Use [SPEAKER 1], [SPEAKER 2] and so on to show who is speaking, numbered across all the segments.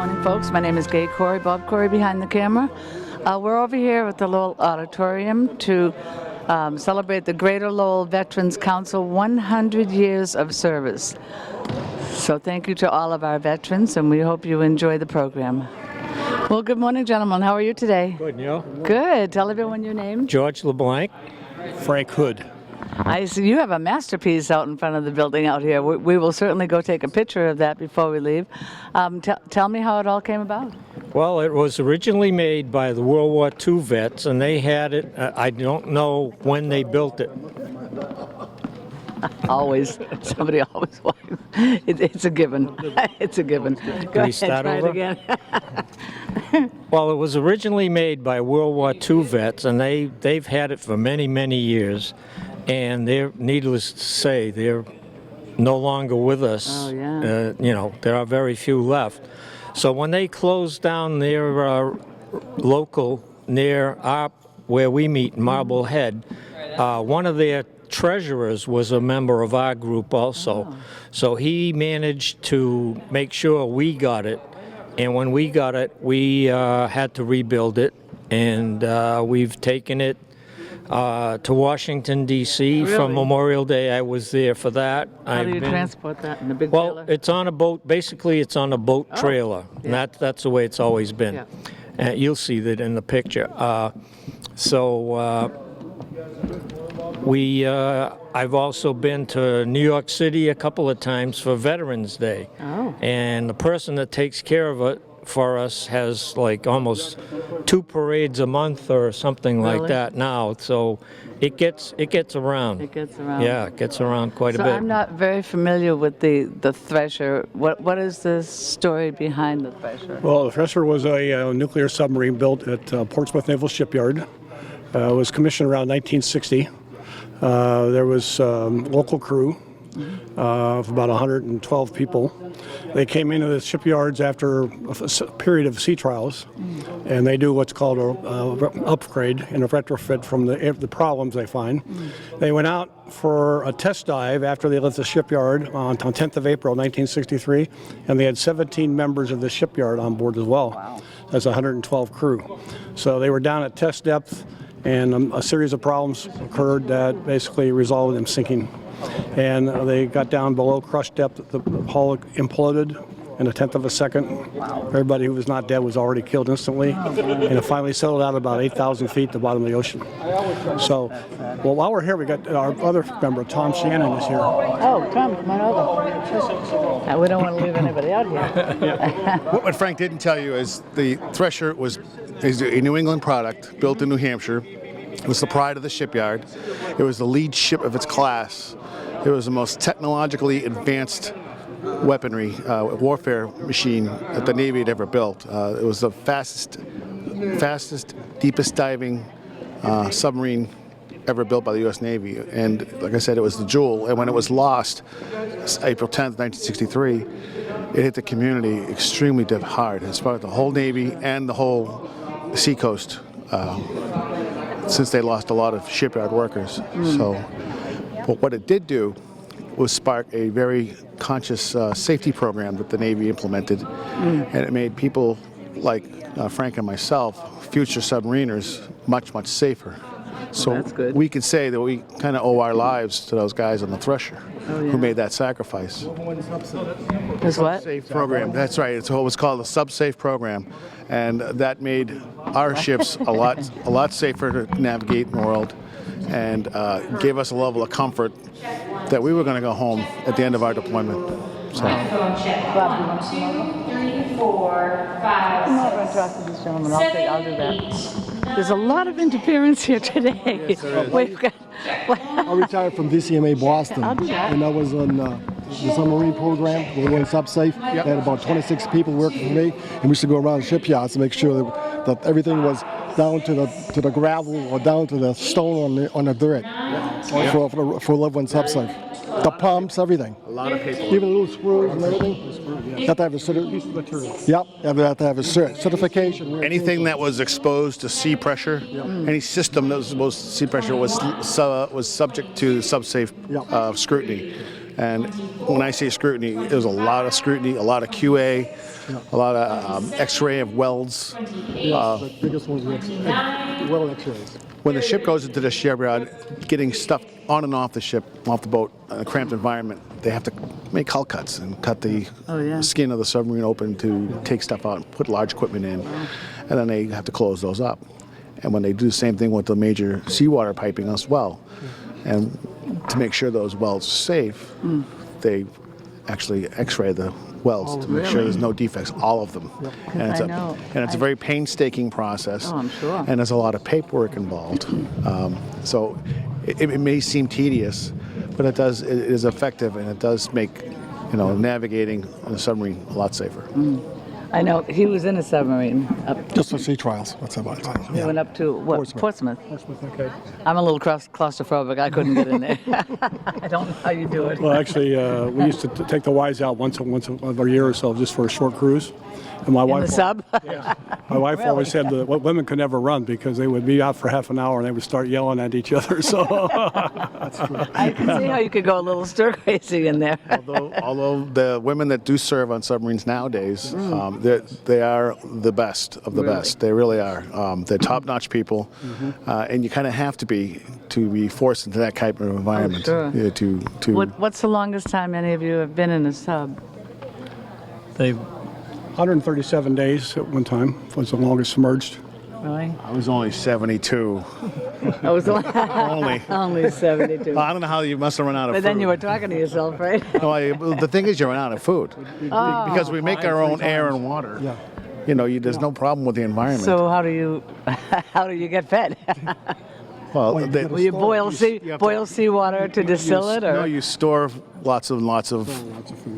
[SPEAKER 1] morning, folks. My name is Gay Corey, Bob Corey behind the camera. We're over here at the Lowell Auditorium to celebrate the Greater Lowell Veterans Council 100 years of service. So thank you to all of our veterans, and we hope you enjoy the program. Well, good morning, gentlemen. How are you today?
[SPEAKER 2] Good, and you?
[SPEAKER 1] Good. Tell everyone your name.
[SPEAKER 2] George LeBlanc. Frank Hood.
[SPEAKER 1] I see you have a masterpiece out in front of the building out here. We will certainly go take a picture of that before we leave. Tell me how it all came about.
[SPEAKER 2] Well, it was originally made by the World War II vets, and they had it, I don't know when they built it.
[SPEAKER 1] Always. Somebody always wants. It's a given. It's a given. Go ahead,
[SPEAKER 2] start
[SPEAKER 1] try
[SPEAKER 2] over?
[SPEAKER 1] it again.
[SPEAKER 2] Well, it was originally made by World War II vets, and they've had it for many, many years. And they're, needless to say, they're no longer with us.
[SPEAKER 1] Oh, yeah.
[SPEAKER 2] There are very few left. So when they closed down their local near where we meet in Marblehead, one of their treasurers was a member of our group also.
[SPEAKER 1] Oh.
[SPEAKER 2] So he managed to make sure we got it. And when we got it, we had to rebuild it. And we've taken it to Washington, D.C.
[SPEAKER 1] Really?
[SPEAKER 2] for Memorial Day. I was there for that.
[SPEAKER 1] How do you transport that in a big
[SPEAKER 2] Well,
[SPEAKER 1] trailer?
[SPEAKER 2] it's on a boat. Basically, it's on a boat trailer.
[SPEAKER 1] yeah.
[SPEAKER 2] And that's the way it's always been.
[SPEAKER 1] Yeah.
[SPEAKER 2] You'll see that in the picture. I've also been to New York City a couple of times for Veterans Day.
[SPEAKER 1] Oh.
[SPEAKER 2] And the person that takes care of it for us has like almost 2 parades a month or something like
[SPEAKER 1] Really?
[SPEAKER 2] that now. So it gets around.
[SPEAKER 1] It gets around.
[SPEAKER 2] Yeah, it gets around quite
[SPEAKER 1] So
[SPEAKER 2] a bit.
[SPEAKER 1] I'm not very familiar with the Thresher. What is the story behind the Thresher?
[SPEAKER 3] Well, the Thresher was a nuclear submarine built at Portsmouth Naval Shipyard. It was commissioned around 1960. There was local crew of about 112 people. They came into the shipyards after a period of sea trials, and they do what's called an upgrade and a retrofit from the problems they find. They went out for a test dive after they left the shipyard on 10th of April 1963, and they had 17 members of the shipyard on board as well. Wow. That's 112 crew. So they were down at test depth, and a series of problems occurred that basically resulted in them sinking. And they got down below crush depth. The hull imploded in a tenth of a second. Wow. Everybody who was not dead was already killed instantly. And it finally settled out about 8,000 feet at the bottom of the ocean. So, well, while we're here, we got our other member, Tom Shannon, is here.
[SPEAKER 1] Oh, Tom, come on over. We don't want to leave anybody out here.
[SPEAKER 4] What Frank didn't tell you is the Thresher is a New England product built in New Hampshire. It was the pride of the shipyard. It was the lead ship of its class. It was the most technologically advanced weaponry, warfare machine that the Navy had ever built. It was the fastest, deepest diving submarine ever built by the U.S. Navy. And like I said, it was the jewel. And when it was lost, April 10th, 1963, it hit the community extremely hard. It sparked the whole Navy and the whole seacoast, since they lost a lot of shipyard workers. But what it did do was spark a very conscious safety program that the Navy implemented, and it made people like Frank and myself, future submariners, much, much safer. So
[SPEAKER 1] that's good.
[SPEAKER 4] We could say that we kind of owe our lives to those guys on the Thresher who made that sacrifice.
[SPEAKER 1] Is what?
[SPEAKER 4] Safe program. That's right. It's what was called the SubSafe program, and that made our ships a lot safer to navigate in the world, and gave us a level of comfort that we were going to go home at the end of our deployment. So.
[SPEAKER 1] Bob,
[SPEAKER 5] 2, 3, 4, 5,
[SPEAKER 1] come over and talk to this gentleman. I'll do that. There's a lot of interference here today.
[SPEAKER 6] Yes, there is.
[SPEAKER 1] We've got.
[SPEAKER 6] I retired from VCMA Boston,
[SPEAKER 1] I'll do that.
[SPEAKER 6] and I was on the submarine program. We were in SubSafe. They had about 26 people working for me, and we used to go around shipyards to make sure that everything was down to the gravel or down to the stone on the dirt for loved one SubSafe. The pumps, everything.
[SPEAKER 4] A lot of people.
[SPEAKER 6] Even little screws and everything. You have to have a certification. Yep, you have to have a certification.
[SPEAKER 4] Anything that was exposed to sea pressure, any system that was exposed to sea pressure was subject to SubSafe scrutiny. And when I say scrutiny, there's a lot of scrutiny, a lot of QA, a lot of X-ray of welds.
[SPEAKER 6] The biggest ones are well X-rays.
[SPEAKER 4] When the ship goes into the shipyard, getting stuff on and off the ship, off the boat, in a cramped environment, they have to make hull cuts and cut the skin of the submarine open to take stuff out and put large equipment in. And then they have to close those up. And when they do the same thing with the major seawater piping as well, and to make sure those welds are safe, they actually X-ray the welds to make sure there's no defects, all of them. And it's a very painstaking process.
[SPEAKER 1] Oh, I'm sure.
[SPEAKER 4] And there's a lot of paperwork involved. So it may seem tedious, but it is effective, and it does make navigating on a submarine a lot safer.
[SPEAKER 1] I know he was in a submarine.
[SPEAKER 6] Just for sea trials. That's about it.
[SPEAKER 1] He went up to what? Portsmouth.
[SPEAKER 3] Okay.
[SPEAKER 1] I'm a little claustrophobic. I couldn't get in there. I don't know how you do it.
[SPEAKER 3] Well, actually, we used to take the wives out once every year or so just for a short cruise. And my
[SPEAKER 1] In
[SPEAKER 3] wife,
[SPEAKER 1] the sub?
[SPEAKER 3] my wife always said that women could never run because they would be out for half an hour and they would start yelling at each other. So
[SPEAKER 1] I can see how you could go a little stir crazy in there.
[SPEAKER 4] Although the women that do serve on submarines nowadays, they are the best of the best. They really are. They're top-notch people, and you kind of have to be forced into that type of environment.
[SPEAKER 1] Sure.
[SPEAKER 4] Yeah,
[SPEAKER 1] What's the longest time any of you have been in a sub?
[SPEAKER 2] They
[SPEAKER 3] 137 days at one time was the longest submerged.
[SPEAKER 1] Really?
[SPEAKER 4] I was only 72.
[SPEAKER 1] I was
[SPEAKER 4] Only.
[SPEAKER 1] only 72.
[SPEAKER 4] I don't know how you must have run out of
[SPEAKER 1] But
[SPEAKER 4] food.
[SPEAKER 1] then you were talking to yourself, right?
[SPEAKER 4] No, the thing is, you run out of food because we make our own air and water.
[SPEAKER 3] Yeah.
[SPEAKER 4] There's no problem with the environment.
[SPEAKER 1] So how do you get fed?
[SPEAKER 4] well,
[SPEAKER 1] Will you boil seawater to distill it, or?
[SPEAKER 4] No, you store lots of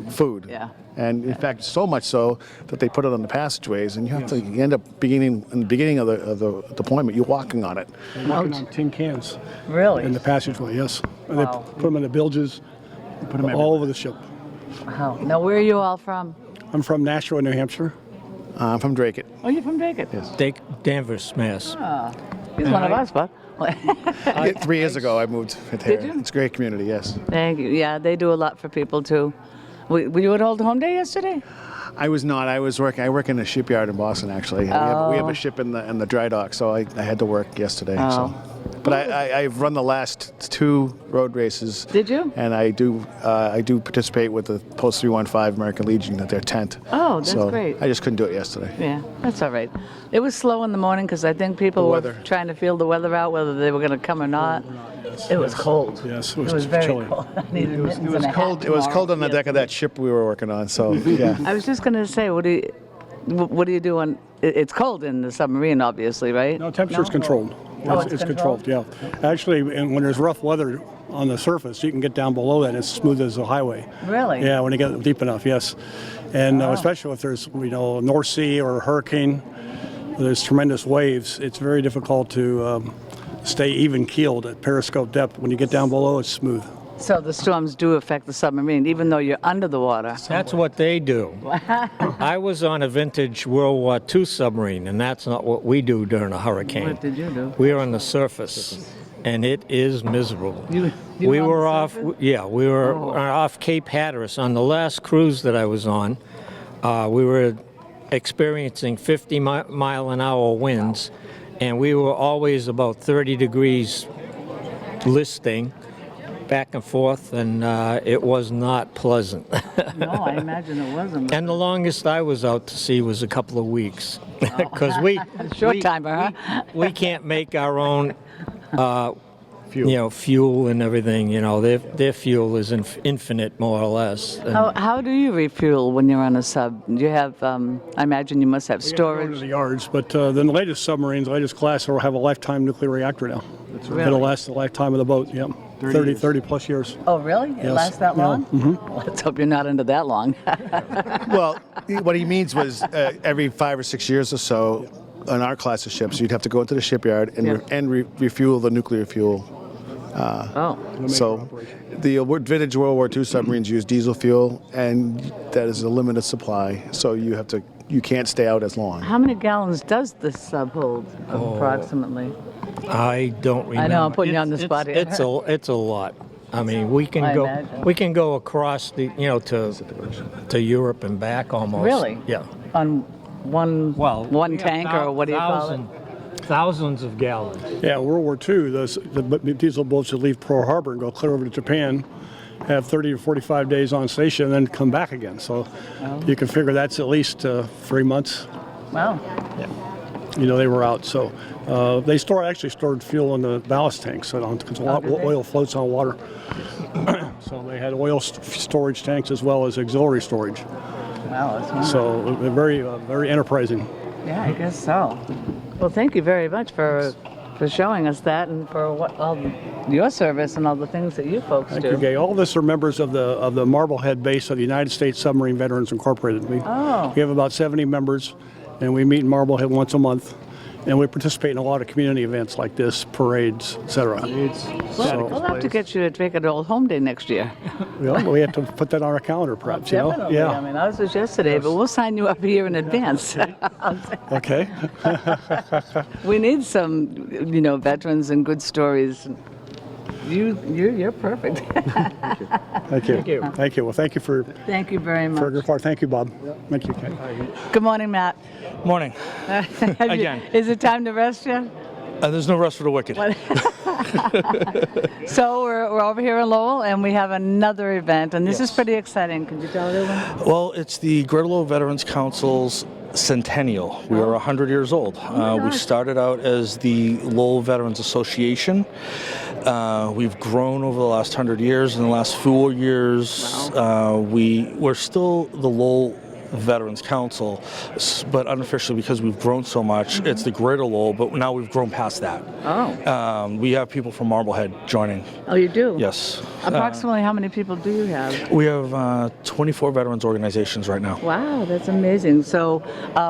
[SPEAKER 4] food.
[SPEAKER 1] Yeah.
[SPEAKER 4] And in fact, so much so that they put it on the passageways, and you end up in the beginning of the deployment, you're walking on it.
[SPEAKER 3] Walking on tin cans
[SPEAKER 1] Really?
[SPEAKER 3] in the passageway, yes. And
[SPEAKER 1] Wow.
[SPEAKER 3] they put them in the bilges, put them all over the ship.
[SPEAKER 1] Wow. Now, where are you all from?
[SPEAKER 3] I'm from Nashua, New Hampshire.
[SPEAKER 4] I'm from Drake.
[SPEAKER 1] Oh, you're from Drake.
[SPEAKER 4] Yes.
[SPEAKER 2] Danvers, Mass.
[SPEAKER 1] He's one of us, bud.
[SPEAKER 4] 3 years ago, I moved here.
[SPEAKER 1] Did you?
[SPEAKER 4] It's a great community, yes.
[SPEAKER 1] Thank you. Yeah, they do a lot for people too. Were you at Old Home Day yesterday?
[SPEAKER 4] I was not. I work in a shipyard in Boston, actually. We have a ship in the dry dock, so I had to work yesterday. So. But I've run the last 2 road races.
[SPEAKER 1] Did you?
[SPEAKER 4] And I do participate with the Post 315 American Legion at their tent.
[SPEAKER 1] Oh, that's
[SPEAKER 4] so
[SPEAKER 1] great.
[SPEAKER 4] I just couldn't do it yesterday.
[SPEAKER 1] Yeah, that's all right. It was slow in the morning because I think people were
[SPEAKER 4] weather.
[SPEAKER 1] trying to feel the weather out, whether they were going to come or not. It was cold.
[SPEAKER 3] Yes,
[SPEAKER 1] It was very
[SPEAKER 3] chilly.
[SPEAKER 1] cold. I needed mittens
[SPEAKER 4] It was
[SPEAKER 1] and a
[SPEAKER 4] cold.
[SPEAKER 1] hat
[SPEAKER 4] It was
[SPEAKER 1] tomorrow.
[SPEAKER 4] cold on the deck of that ship we were working on. So yeah.
[SPEAKER 1] I was just going to say, what do you do when it's cold in the submarine? Obviously, right?
[SPEAKER 3] No, temperature's controlled.
[SPEAKER 1] Oh,
[SPEAKER 3] It's controlled, yeah. Actually, when there's rough weather on the surface, you can get down below that and it's smooth as a highway.
[SPEAKER 1] Really?
[SPEAKER 3] Yeah, when you get deep enough, yes. And especially if there's, a North Sea or a hurricane, there's tremendous waves. It's very difficult to stay even keeled at periscope depth. When you get down below, it's smooth.
[SPEAKER 1] So the storms do affect the submarine, even though you're under the water.
[SPEAKER 2] That's what they do. I was on a vintage World War II submarine, and that's not what we do during a hurricane.
[SPEAKER 1] What did you do?
[SPEAKER 2] We are on the surface, and it is miserable.
[SPEAKER 1] You
[SPEAKER 2] we
[SPEAKER 1] were on
[SPEAKER 2] were
[SPEAKER 1] the
[SPEAKER 2] off.
[SPEAKER 1] surface?
[SPEAKER 2] Yeah, we were off Cape Hatteras on the last cruise that I was on. We were experiencing 50-mile-an-hour winds, and we were always about 30 degrees listing back and forth, and it was not pleasant.
[SPEAKER 1] No, I imagine it wasn't.
[SPEAKER 2] And the longest I was out to sea was a couple of weeks, because
[SPEAKER 1] Short timer, huh?
[SPEAKER 2] we can't make our own fuel and everything. Their fuel is infinite, more or less. And
[SPEAKER 1] How do you refuel when you're on a sub? Do you have? I imagine you must have
[SPEAKER 3] Go to
[SPEAKER 1] storage.
[SPEAKER 3] the yards, but the latest submarines, latest class, will have a lifetime nuclear reactor now. It'll last the lifetime of the boat, yeah. 30 plus years.
[SPEAKER 1] Oh, really? It
[SPEAKER 3] Yes.
[SPEAKER 1] lasts that
[SPEAKER 3] Yeah.
[SPEAKER 1] long? Mm-hmm. Let's hope you're not into that long.
[SPEAKER 4] Well, what he means was every 5 or 6 years or so, on our class of ships, you'd have to go into the shipyard and refuel the nuclear fuel.
[SPEAKER 1] Oh.
[SPEAKER 4] So the vintage World War II submarines use diesel fuel, and that is a limited supply. So you can't stay out as long.
[SPEAKER 1] How many gallons does this sub hold, approximately?
[SPEAKER 2] I don't remember.
[SPEAKER 1] I know, I'm putting you on the spot here.
[SPEAKER 2] It's a lot. I mean, we can
[SPEAKER 1] I
[SPEAKER 2] go
[SPEAKER 1] imagine.
[SPEAKER 2] we can go across the to Europe and back almost.
[SPEAKER 1] Really?
[SPEAKER 2] Yeah.
[SPEAKER 1] On one
[SPEAKER 2] we have
[SPEAKER 1] tank, or what do you call it?
[SPEAKER 2] Thousands of gallons.
[SPEAKER 3] Yeah, World War II, the diesel boats would leave Pearl Harbor and go clear over to Japan, have 30 to 45 days on station, and then come back again. So you can figure that's at least 3 months.
[SPEAKER 1] Wow.
[SPEAKER 3] They were out. So they actually stored fuel in the ballast tanks, because a lot of oil floats on water. So they had oil storage tanks as well as auxiliary storage.
[SPEAKER 1] Wow, that's wonderful.
[SPEAKER 3] So very, very enterprising.
[SPEAKER 1] Yeah, I guess so. Well, thank you very much for showing us that, and for your service and all the things that you folks
[SPEAKER 3] Thank
[SPEAKER 1] do.
[SPEAKER 3] you, Gay. All of us are members of the Marblehead base of the United States Submarine Veterans Incorporated. We have about 70 members, and we meet in Marblehead once a month. And we participate in a lot of community events like this, parades, etc.
[SPEAKER 1] We'll have to get you to take it to Old Home Day next year.
[SPEAKER 3] We have to put that on our calendar, perhaps.
[SPEAKER 1] Definitely.
[SPEAKER 3] Yeah.
[SPEAKER 1] I mean, ours was yesterday, but we'll sign you up here in advance.
[SPEAKER 3] Okay.
[SPEAKER 1] We need some, veterans and good stories. You're perfect.
[SPEAKER 3] Thank you. Thank you. Well, thank you for
[SPEAKER 1] Thank you very much.
[SPEAKER 3] your part. Thank you, Bob. Thank you, Kay.
[SPEAKER 1] Good morning, Matt.
[SPEAKER 7] Morning. Again.
[SPEAKER 1] Is it time to rest yet?
[SPEAKER 7] There's no rest for the wicked.
[SPEAKER 1] So we're over here in Lowell, and we have another event, and this is pretty exciting. Can you tell everyone?
[SPEAKER 7] Well, it's the Greater Lowell Veterans Council's centennial. We are 100 years old. We started out as the Lowell Veterans Association. We've grown over the last 100 years. In the last 4 years, we're still the Lowell Veterans Council, but unofficially, because we've grown so much, it's the Greater Lowell, but now we've grown past that. We have people from Marblehead joining.
[SPEAKER 1] Oh, you do?
[SPEAKER 7] Yes.
[SPEAKER 1] Approximately how many people do you have?
[SPEAKER 7] We have 24 veterans organizations right now.
[SPEAKER 1] Wow, that's amazing. So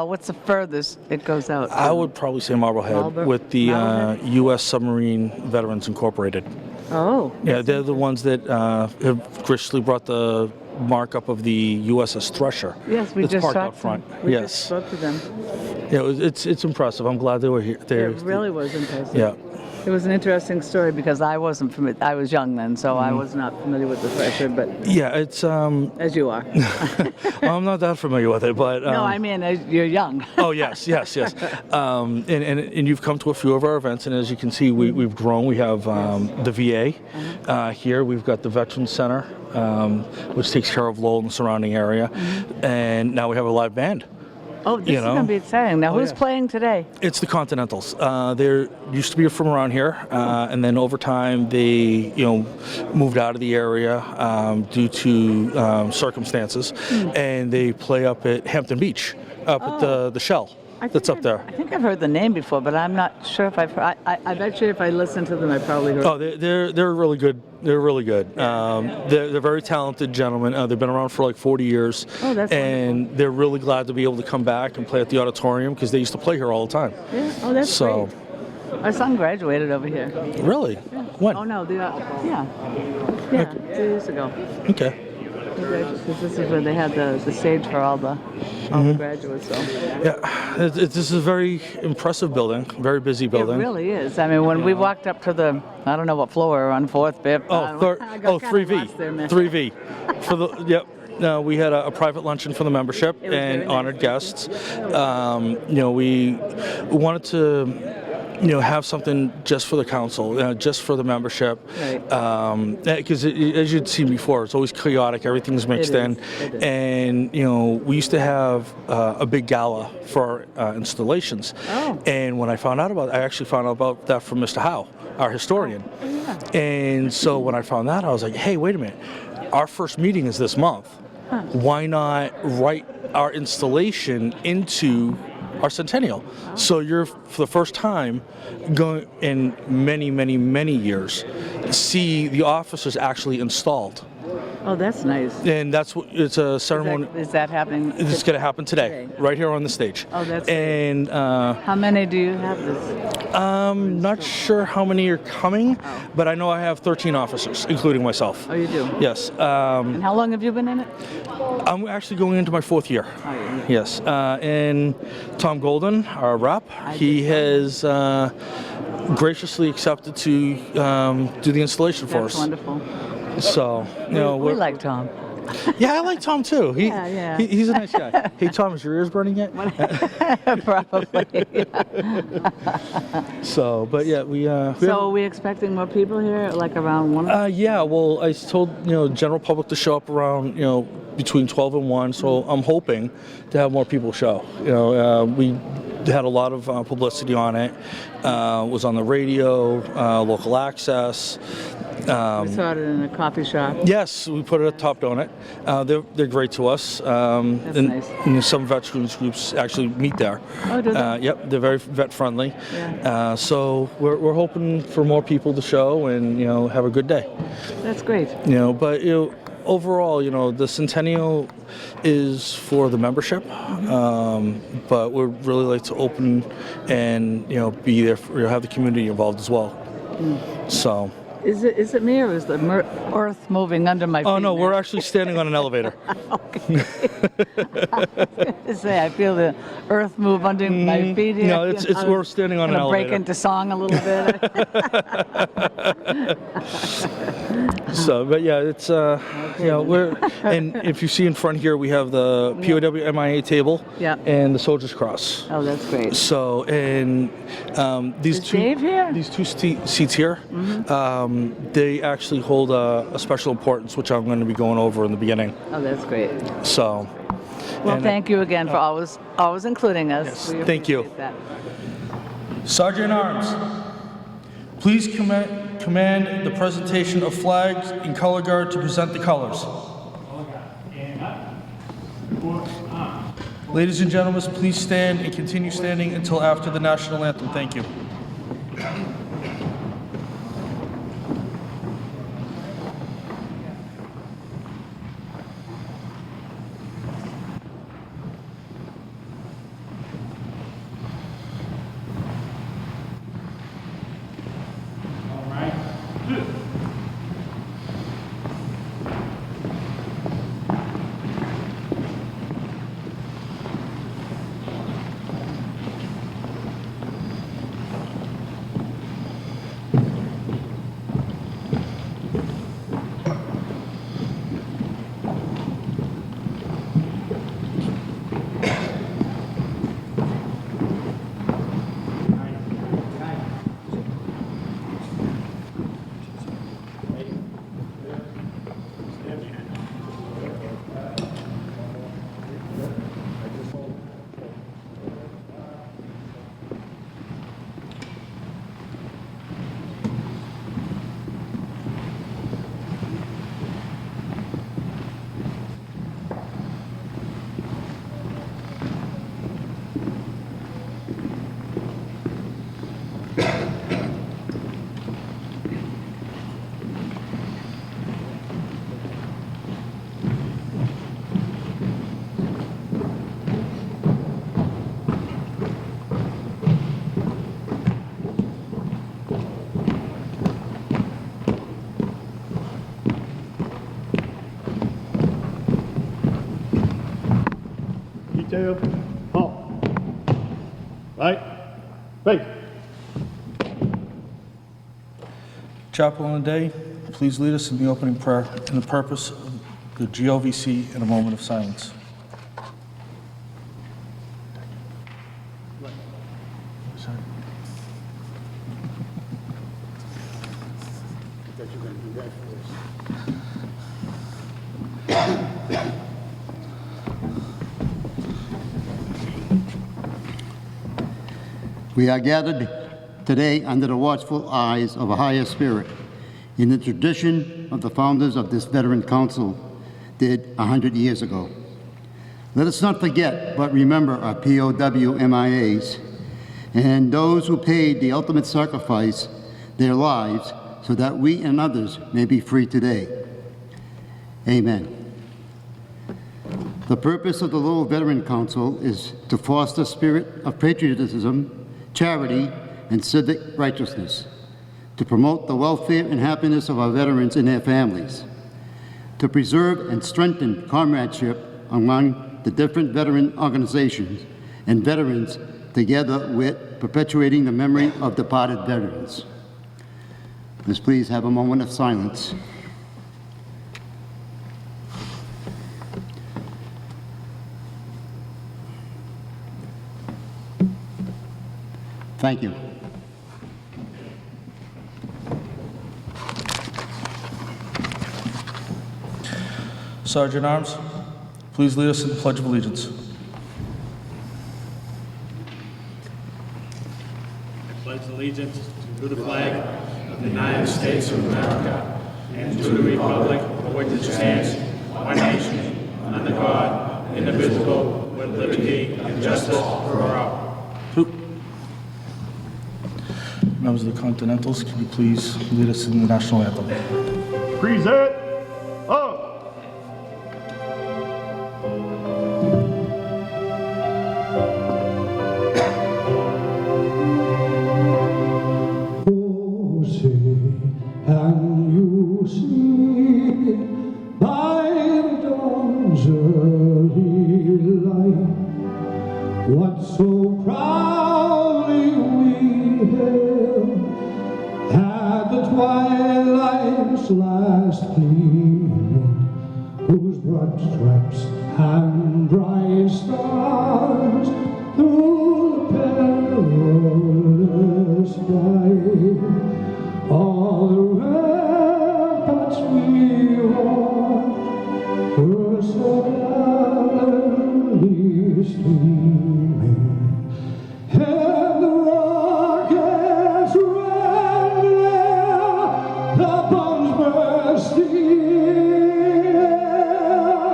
[SPEAKER 1] what's the furthest it goes out?
[SPEAKER 7] I would probably say Marblehead with the U.S. Submarine Veterans Incorporated.
[SPEAKER 1] Oh.
[SPEAKER 7] Yeah, they're the ones that have graciously brought the markup of the USS Thresher.
[SPEAKER 1] Yes, we
[SPEAKER 7] it's
[SPEAKER 1] just
[SPEAKER 7] parked
[SPEAKER 1] talked
[SPEAKER 7] out front.
[SPEAKER 1] to them. We just spoke to them.
[SPEAKER 7] Yeah, it's impressive. I'm glad they were here.
[SPEAKER 1] It really was impressive.
[SPEAKER 7] Yeah.
[SPEAKER 1] It was an interesting story because I wasn't familiar. I was young then, so I was not familiar with the Thresher, but
[SPEAKER 7] yeah, it's
[SPEAKER 1] as you are.
[SPEAKER 7] well, I'm not that familiar with it, but
[SPEAKER 1] no, I mean you're young.
[SPEAKER 7] Oh yes. And you've come to a few of our events, and as you can see, we've grown. We have the VA here. We've got the Veterans Center, which takes care of Lowell and the surrounding area, and now we have a live band.
[SPEAKER 1] Oh, this is going to be exciting. Now, who's playing today?
[SPEAKER 7] It's the Continentals. They used to be from around here, and then over time they, moved out of the area due to circumstances, and they play up at Hampton Beach, up at the Shell. That's up there.
[SPEAKER 1] I think I've heard the name before, but I'm not sure if I've heard. I bet you if I listened to them, I probably heard.
[SPEAKER 7] Oh, they're really good. They're really good. They're very talented gentlemen. They've been around for like 40 years.
[SPEAKER 1] Oh, that's
[SPEAKER 7] and
[SPEAKER 1] wonderful.
[SPEAKER 7] They're really glad to be able to come back and play at the auditorium because they used to play here all the time.
[SPEAKER 1] Yeah. Oh, that's great. Our son graduated over here.
[SPEAKER 7] Really?
[SPEAKER 1] Yeah.
[SPEAKER 7] When?
[SPEAKER 1] Oh no, 2 years ago.
[SPEAKER 7] Okay.
[SPEAKER 1] Because this is where they had the stage for all the graduates. So.
[SPEAKER 7] Yeah, this is a very impressive building, very busy building.
[SPEAKER 1] It really is. I mean, when we walked up to I don't know what floor we're on, 4th, 5th.
[SPEAKER 7] 3V. 3V. For the No, we had a private luncheon for the membership and honored guests. We wanted to have something just for the council, just for the membership.
[SPEAKER 1] Right.
[SPEAKER 7] Because as you'd seen before, it's always chaotic, everything's mixed in. And, we used to have a big gala for our installations.
[SPEAKER 1] Oh.
[SPEAKER 7] And when I actually found out about that from Mr. Howe, our historian.
[SPEAKER 1] Oh, yeah.
[SPEAKER 7] And so when I found that, I was like, hey, wait a minute. Our first meeting is this month. Why not write our installation into our centennial? So you're, for the first time, going in many, many, many years, see the officers actually installed.
[SPEAKER 1] Oh, that's nice.
[SPEAKER 7] And it's a ceremony.
[SPEAKER 1] Is that happening?
[SPEAKER 7] It's going to happen today, right here on the stage.
[SPEAKER 1] Oh, that's
[SPEAKER 7] and
[SPEAKER 1] how many do you have this?
[SPEAKER 7] Not sure how many are coming, but I know I have 13 officers, including myself.
[SPEAKER 1] Oh, you do?
[SPEAKER 7] Yes.
[SPEAKER 1] And how long have you been in it?
[SPEAKER 7] I'm actually going into my 4th year.
[SPEAKER 1] Oh, yeah.
[SPEAKER 7] Yes. And Tom Golden, our rep, he has graciously accepted to do the installation for us.
[SPEAKER 1] That's wonderful.
[SPEAKER 7] So, you know,
[SPEAKER 1] We like Tom.
[SPEAKER 7] yeah, I like Tom too.
[SPEAKER 1] Yeah.
[SPEAKER 7] He's a nice guy. Hey, Tom, is your ears burning yet?
[SPEAKER 1] Probably.
[SPEAKER 7] So, but yeah, we
[SPEAKER 1] So are we expecting more people here, like around 1?
[SPEAKER 7] yeah, well, I told, general public to show up around, between 12 and 1, so I'm hoping to have more people show. We had a lot of publicity on it. Was on the radio, local access.
[SPEAKER 1] We saw it in a coffee shop.
[SPEAKER 7] Yes, we put it at Top Donut. They're great to us.
[SPEAKER 1] That's nice.
[SPEAKER 7] And some veterans groups actually meet there.
[SPEAKER 1] Oh, do they?
[SPEAKER 7] Yep, they're very vet friendly.
[SPEAKER 1] Yeah.
[SPEAKER 7] So we're hoping for more people to show and have a good day.
[SPEAKER 1] That's great.
[SPEAKER 7] But overall, the Centennial is for the membership, but we'd really like to open and be there, have the community involved as well. So.
[SPEAKER 1] Is it me or is the earth moving under my feet?
[SPEAKER 7] Oh no,
[SPEAKER 1] now?
[SPEAKER 7] we're actually standing on an elevator.
[SPEAKER 1] Okay. I feel the earth move under my feet here.
[SPEAKER 7] No, we're standing on an elevator.
[SPEAKER 1] Break into song a little bit.
[SPEAKER 7] So, but yeah, it's we're and if you see in front here, we have the POW MIA table and the Soldiers Cross.
[SPEAKER 1] Oh, that's great.
[SPEAKER 7] So, and these
[SPEAKER 1] Is Dave here?
[SPEAKER 7] these two seats here, they actually hold a special importance, which I'm going to be going over in the beginning.
[SPEAKER 1] Oh, that's great.
[SPEAKER 7] So.
[SPEAKER 1] Well, thank you again for always including us.
[SPEAKER 7] Yes,
[SPEAKER 1] We
[SPEAKER 7] thank you.
[SPEAKER 1] appreciate that.
[SPEAKER 7] Sergeant Arms, please command the presentation of flags in color guard to present the colors. Ladies and gentlemen, please stand and continue standing until after the national anthem. Thank you.
[SPEAKER 3] Detail, halt. Right, face.
[SPEAKER 7] Chaplain of the day, please lead us in the opening prayer and the purpose of the GLVC in a moment of silence.
[SPEAKER 8] We are gathered today under the watchful eyes of a higher spirit in the tradition of the founders of this Veteran Council did 100 years ago. Let us not forget but remember our POW MIAs and those who paid the ultimate sacrifice, their lives, so that we and others may be free today. Amen. The purpose of the Lowell Veteran Council is to foster a spirit of patriotism, charity, and civic righteousness, to promote the welfare and happiness of our veterans and their families, to preserve and strengthen comradeship among the different veteran organizations and veterans, together with perpetuating the memory of departed veterans. Let's please have a moment of silence. Thank you.
[SPEAKER 7] Sergeant Arms, please lead us in the Pledge of Allegiance.
[SPEAKER 9] I pledge allegiance to the flag of the United States of America and to the republic for which it stands, one nation, under God, indivisible, with liberty and justice for all.
[SPEAKER 7] Members of the Continentals, can you please lead us in the national anthem?
[SPEAKER 9] Present.
[SPEAKER 10] And you see by the dawn's early light what so proudly we hailed at the twilight's last gleaming, whose broad stripes and bright stars through the perilous fight. All the ramparts we watched were so gallantly streaming, and the rockets ran there, the bombs bursting air.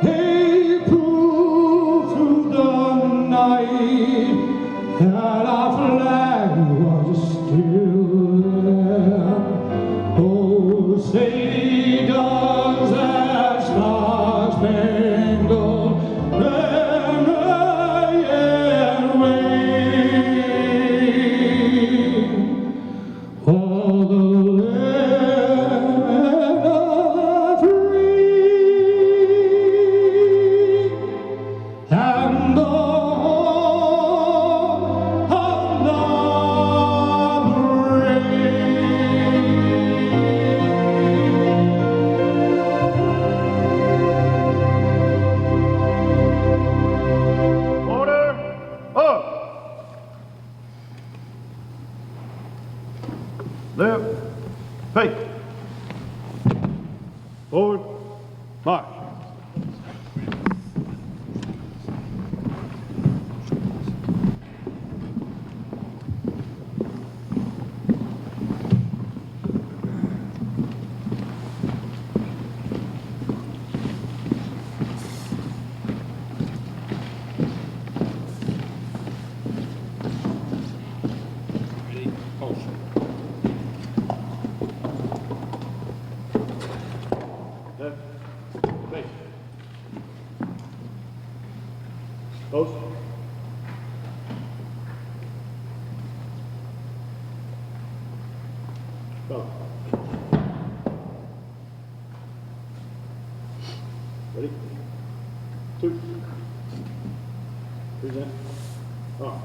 [SPEAKER 10] They proved through the night that our flag was still. Oh, say does that star-spangled banner yet wave? All the land of the free and the home of the brave.
[SPEAKER 9] Left, face. Forward, march. Ready, post. Left, face. Post. Go. Ready? 2. Present. On.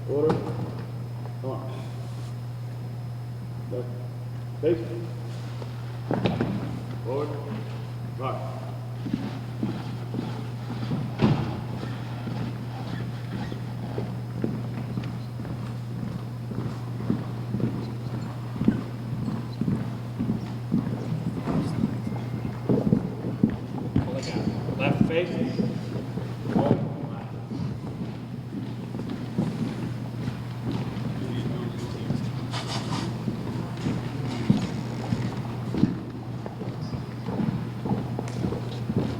[SPEAKER 9] Order. On. Left. Face. Forward. Right. Pull it down. Left face. Forward.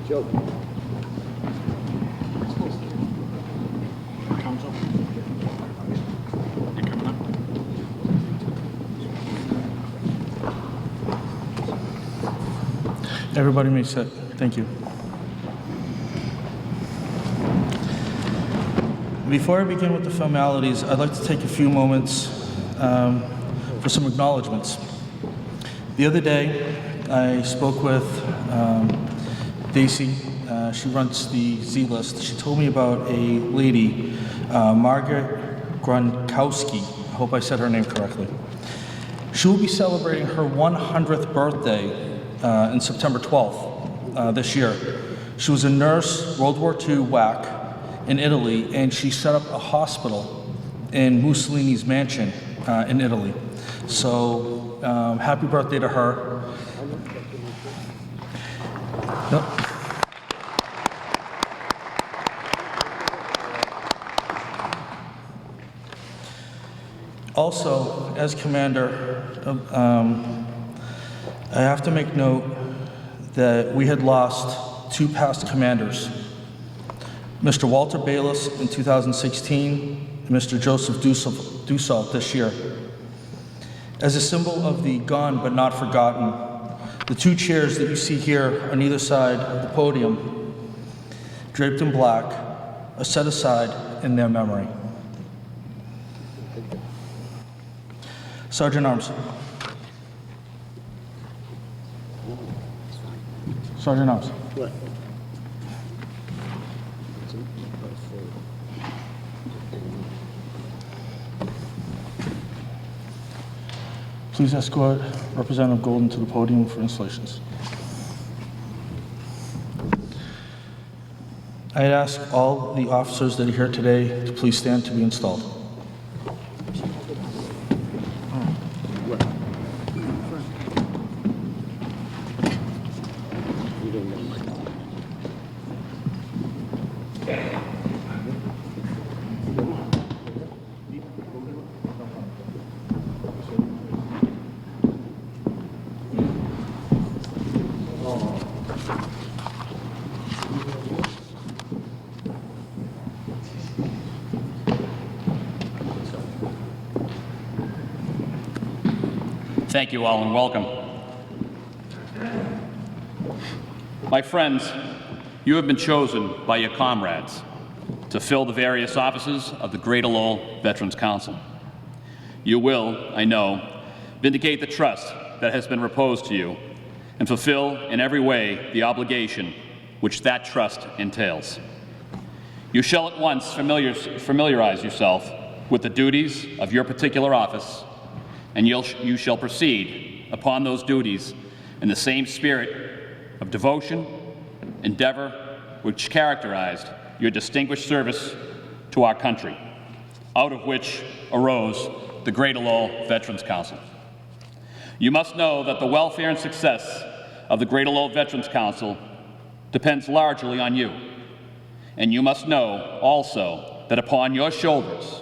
[SPEAKER 9] Joe. Council. You coming up?
[SPEAKER 7] Everybody may sit. Thank you. Before I begin with the formalities, I'd like to take a few moments for some acknowledgements. The other day, I spoke with Daisy. She runs the Z-List. She told me about a lady, Margaret Gronkowski. I hope I said her name correctly. She will be celebrating her 100th birthday in September 12th this year. She was a nurse, World War II WAC, in Italy, and she set up a hospital in Mussolini's mansion in Italy. So happy birthday to her. Yep. Also, as commander, I have to make note that we had lost 2 past commanders, Mr. Walter Bayless in 2016 and Mr. Joseph Dussault this year. As a symbol of the gone but not forgotten, the 2 chairs that you see here on either side of the podium, draped in black, are set aside in their memory. Sergeant Arms. Sergeant Arms. Please escort Representative Golden to the podium for installations. I'd ask all the officers that are here today to please stand to be installed.
[SPEAKER 11] Thank you all and welcome. My friends, you have been chosen by your comrades to fill the various offices of the Greater Lowell Veterans Council. You will, I know, vindicate the trust that has been reposed to you and fulfill in every way the obligation which that trust entails. You shall at once familiarize yourself with the duties of your particular office, and you shall proceed upon those duties in the same spirit of devotion, endeavor, which characterized your distinguished service to our country, out of which arose the Greater Lowell Veterans Council. You must know that the welfare and success of the Greater Lowell Veterans Council depends largely on you, and you must know also that upon your shoulders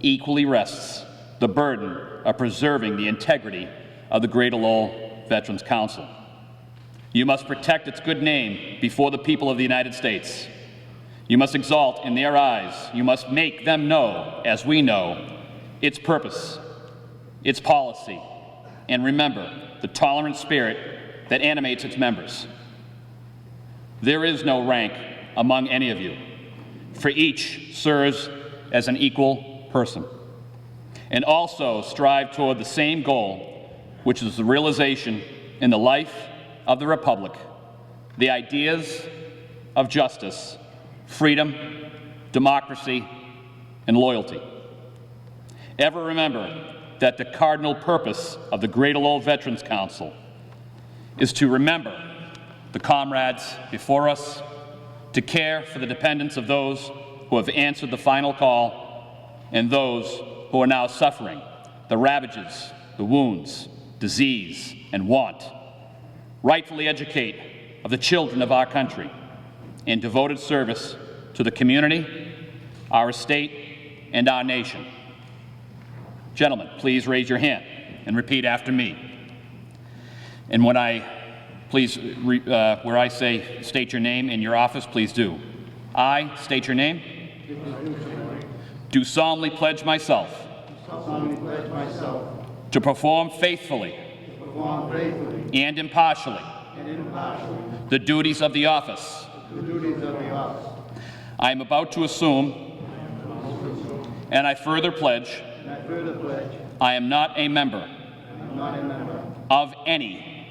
[SPEAKER 11] equally rests the burden of preserving the integrity of the Greater Lowell Veterans Council. You must protect its good name before the people of the United States. You must exalt in their eyes. You must make them know, as we know, its purpose, its policy, and remember the tolerant spirit that animates its members. There is no rank among any of you, for each serves as an equal person. And also strive toward the same goal, which is the realization in the life of the Republic, the ideas of justice, freedom, democracy, and loyalty. Ever remember that the cardinal purpose of the Greater Lowell Veterans Council is to remember the comrades before us, to care for the dependents of those who have answered the final call, and those who are now suffering the ravages, the wounds, disease, and want. Rightfully educate of the children of our country in devoted service to the community, our state, and our nation. Gentlemen, please raise your hand and repeat after me. And when I, where I say state your name and your office, please do. I state your name. Do solemnly pledge myself to perform faithfully and impartially the duties of the office I am about to assume, and I further pledge I am not a member of any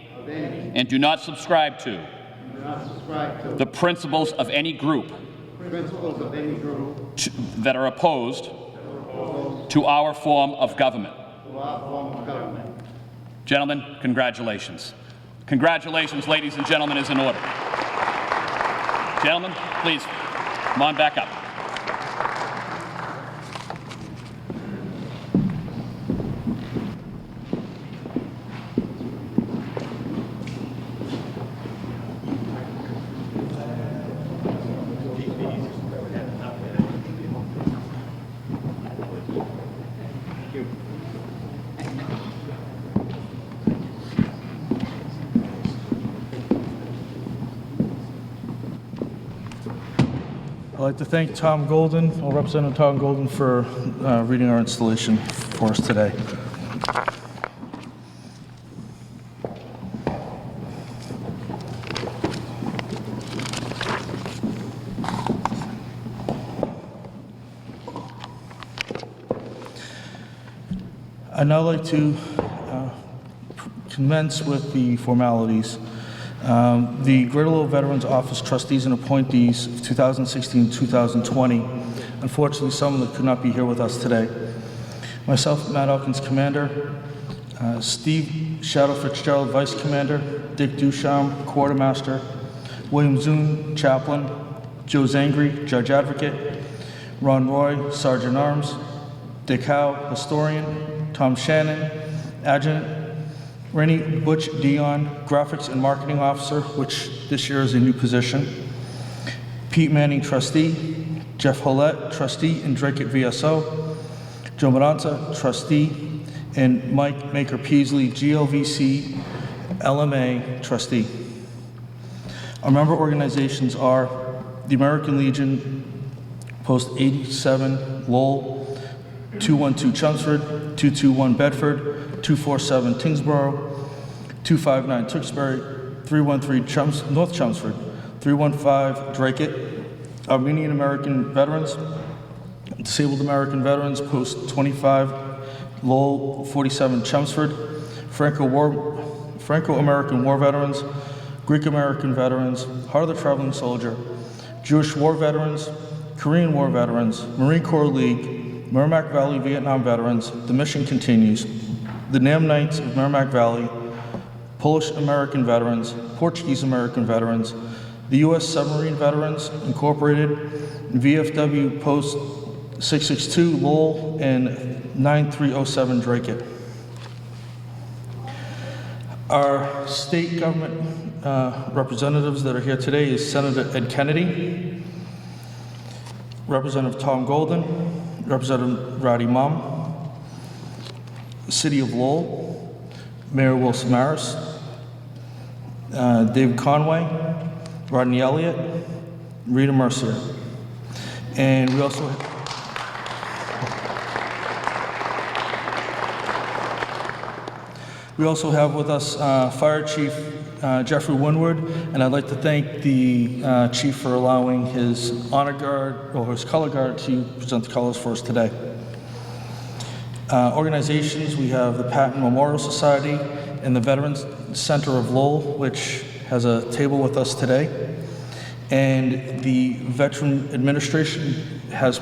[SPEAKER 11] and do not subscribe to the principles of any group that are opposed to our form of government. Gentlemen, congratulations. Congratulations, ladies and gentlemen, is in order. Gentlemen, please, come on back up.
[SPEAKER 7] like to thank Tom Golden, or Representative Tom Golden, for reading our installation for us today. I'd now like to commence with the formalities. The Greater Lowell Veterans Office trustees and appointees of 2016-2020. Unfortunately, some of them could not be here with us today. Myself, Matt Elkins, Commander. Steve Shadow Fitzgerald, Vice Commander. Dick Ducharme, Quartermaster. William Zune, Chaplain. Joe Zangri, Judge Advocate. Ron Roy, Sergeant Arms. Dick Howe, Historian. Tom Shannon, Adjutant. Rennie Butch Dion, Graphics and Marketing Officer, which this year is a new position. Pete Manning, Trustee. Jeff Hollett, Trustee and Drake VSO. Joe Madanza, Trustee. And Mike Maker Peasley, GLVC LMA Trustee. Our member organizations are the American Legion, Post 87, Lowell, 212 Chelmsford, 221 Bedford, 247 Tingsboro, 259 Tewksbury, 313 North Chelmsford, 315 Drake, Armenian American Veterans, Disabled American Veterans, Post 25, Lowell, 47 Chelmsford, Franco-American War Veterans, Greek American Veterans, Heart of the Traveling Soldier, Jewish War Veterans, Korean War Veterans, Marine Corps League, Merrimack Valley Vietnam Veterans, The Mission Continues, the Nam Knights of Merrimack Valley, Polish American Veterans, Portuguese American Veterans, the U.S. Submarine Veterans Incorporated, VFW Post 662 Lowell, and 9307 Drake. Our state government representatives that are here today is Senator Ed Kennedy, Representative Tom Golden, Representative Roddy Mum, City of Lowell, Mayor Wilson Maris, David Conway, Rodney Elliott, Rita Mercer. And we also have with us Fire Chief Jeffrey Winward, and I'd like to thank the Chief for allowing his honor guard, or his color guard, to present the colors for us today. Organizations, we have the Patton Memorial Society and the Veterans Center of Lowell, which has a table with us today. And the Veteran Administration has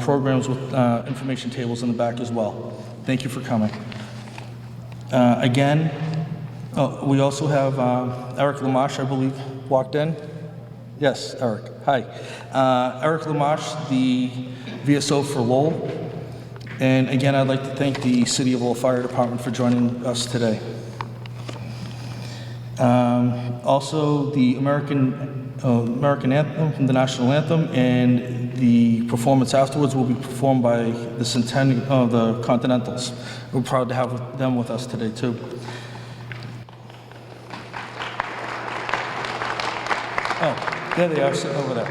[SPEAKER 7] programs with information tables in the back as well. Thank you for coming. We also have Eric Lamache, I believe, walked in. Yes, Eric. Hi. Eric Lamache, the VSO for Lowell. And again, I'd like to thank the City of Lowell Fire Department for joining us today. Also, the American Anthem, the National Anthem, and the performance afterwards will be performed by the Continentals. We're proud to have them with us today, too. Oh, there they are, sitting over there.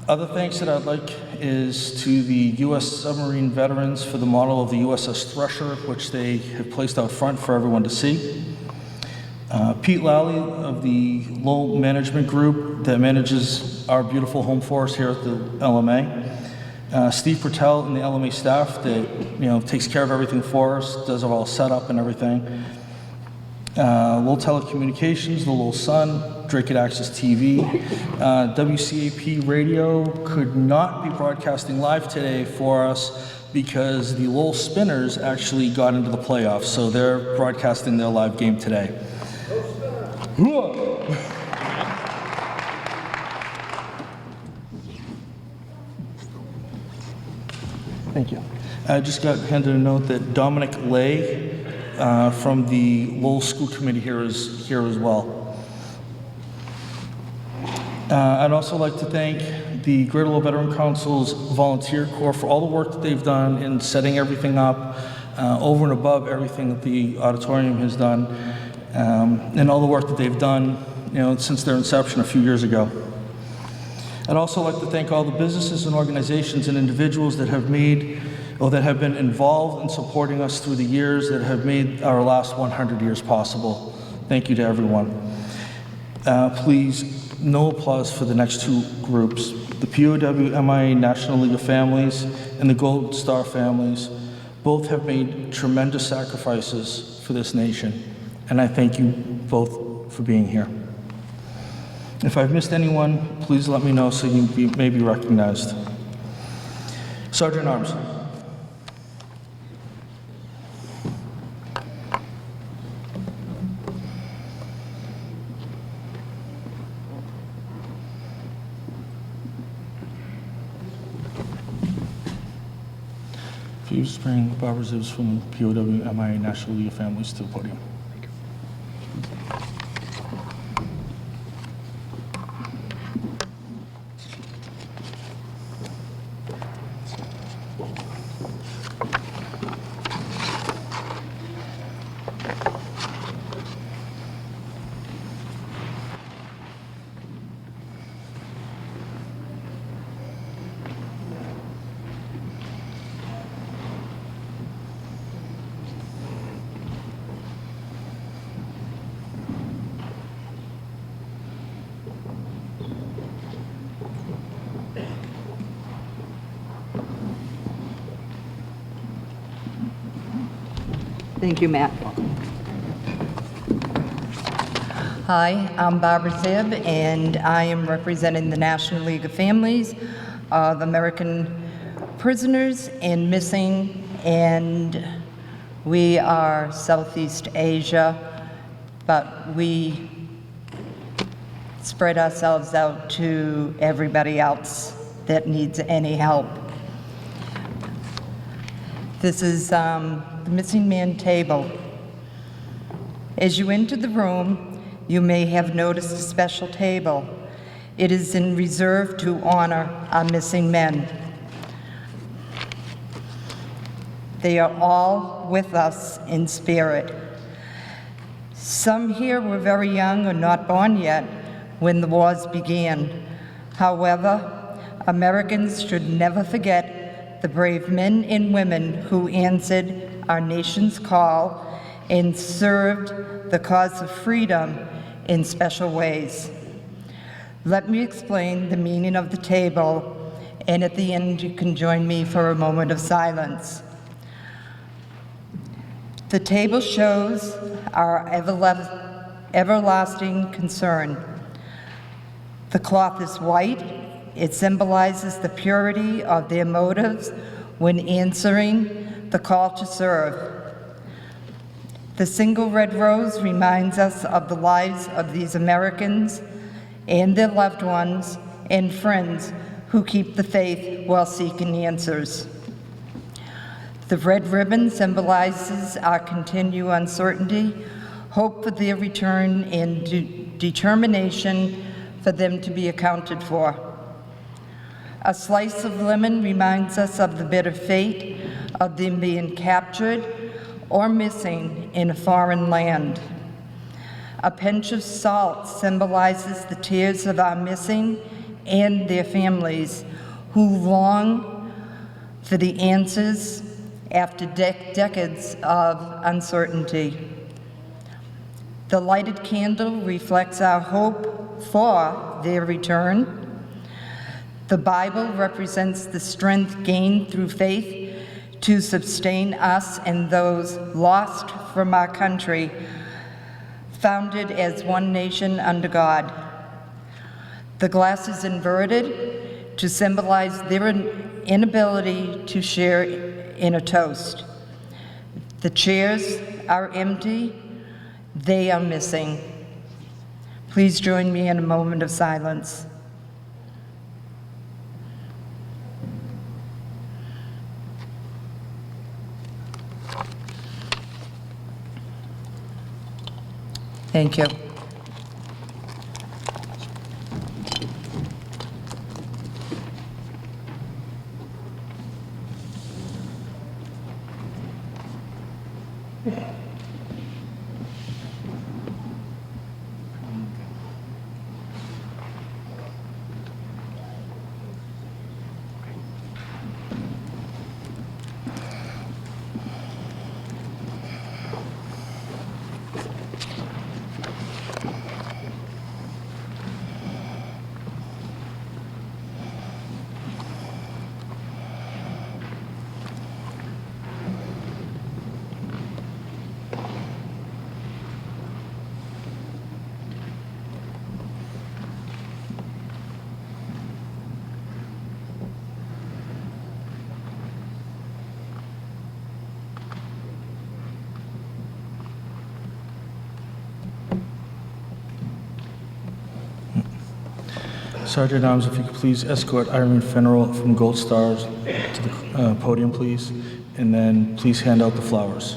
[SPEAKER 7] Other thanks that I'd like is to the U.S. Submarine Veterans for the model of the USS Thresher, which they have placed out front for everyone to see. Pete Lally of the Lowell Management Group that manages our beautiful home for us here at the LMA. Steve Pertell and the LMA staff that takes care of everything for us, does our all setup and everything. Lowell Telecommunications, the Lowell Sun, Drake Access TV. WCAP Radio could not be broadcasting live today for us because the Lowell Spinners actually got into the playoffs, so they're broadcasting their live game today. Thank you. I just got handed a note that Dominic Lay from the Lowell School Committee is here as well. I'd also like to thank the Greater Lowell Veteran Council's volunteer corps for all the work that they've done in setting everything up, over and above everything that the auditorium has done, and all the work that they've done since their inception a few years ago. I'd also like to thank all the businesses and organizations and individuals that have been involved in supporting us through the years, that have made our last 100 years possible. Thank you to everyone. Please, no applause for the next two groups. The POW MIA National League of Families and the Gold Star families both have made tremendous sacrifices for this nation, and I thank you both for being here. If I've missed anyone, please let me know so you may be recognized. Sergeant Arms. If you just bring Barbara Zibbs from POW MIA National League of Families to the podium.
[SPEAKER 12] Thank you, Matt. Hi, I'm Barbara Zibb, and I am representing the National League of Families of American Prisoners and Missing, and we are Southeast Asia, but we spread ourselves out to everybody else that needs any help. This is the Missing Man table. As you enter the room, you may have noticed a special table. It is in reserve to honor our missing men. They are all with us in spirit. Some here were very young or not born yet when the wars began. However, Americans should never forget the brave men and women who answered our nation's call and served the cause of freedom in special ways. Let me explain the meaning of the table, and at the end you can join me for a moment of silence. The table shows our everlasting concern. The cloth is white. It symbolizes the purity of their motives when answering the call to serve. The single red rose reminds us of the lives of these Americans and their loved ones and friends who keep the faith while seeking answers. The red ribbon symbolizes our continued uncertainty, hope for their return, and determination for them to be accounted for. A slice of lemon reminds us of the bitter fate of them being captured or missing in a foreign land. A pinch of salt symbolizes the tears of our missing and their families who long for the answers after decades of uncertainty. The lighted candle reflects our hope for their return. The Bible represents the strength gained through faith to sustain us and those lost from our country, founded as one nation under God. The glass is inverted to symbolize their inability to share in a toast. The chairs are empty. They are missing. Please join me in a moment of silence. Thank you.
[SPEAKER 7] Sergeant at Arms, if you could please escort Irene Fennerell from Gold Stars to the podium, please, and then please hand out the flowers.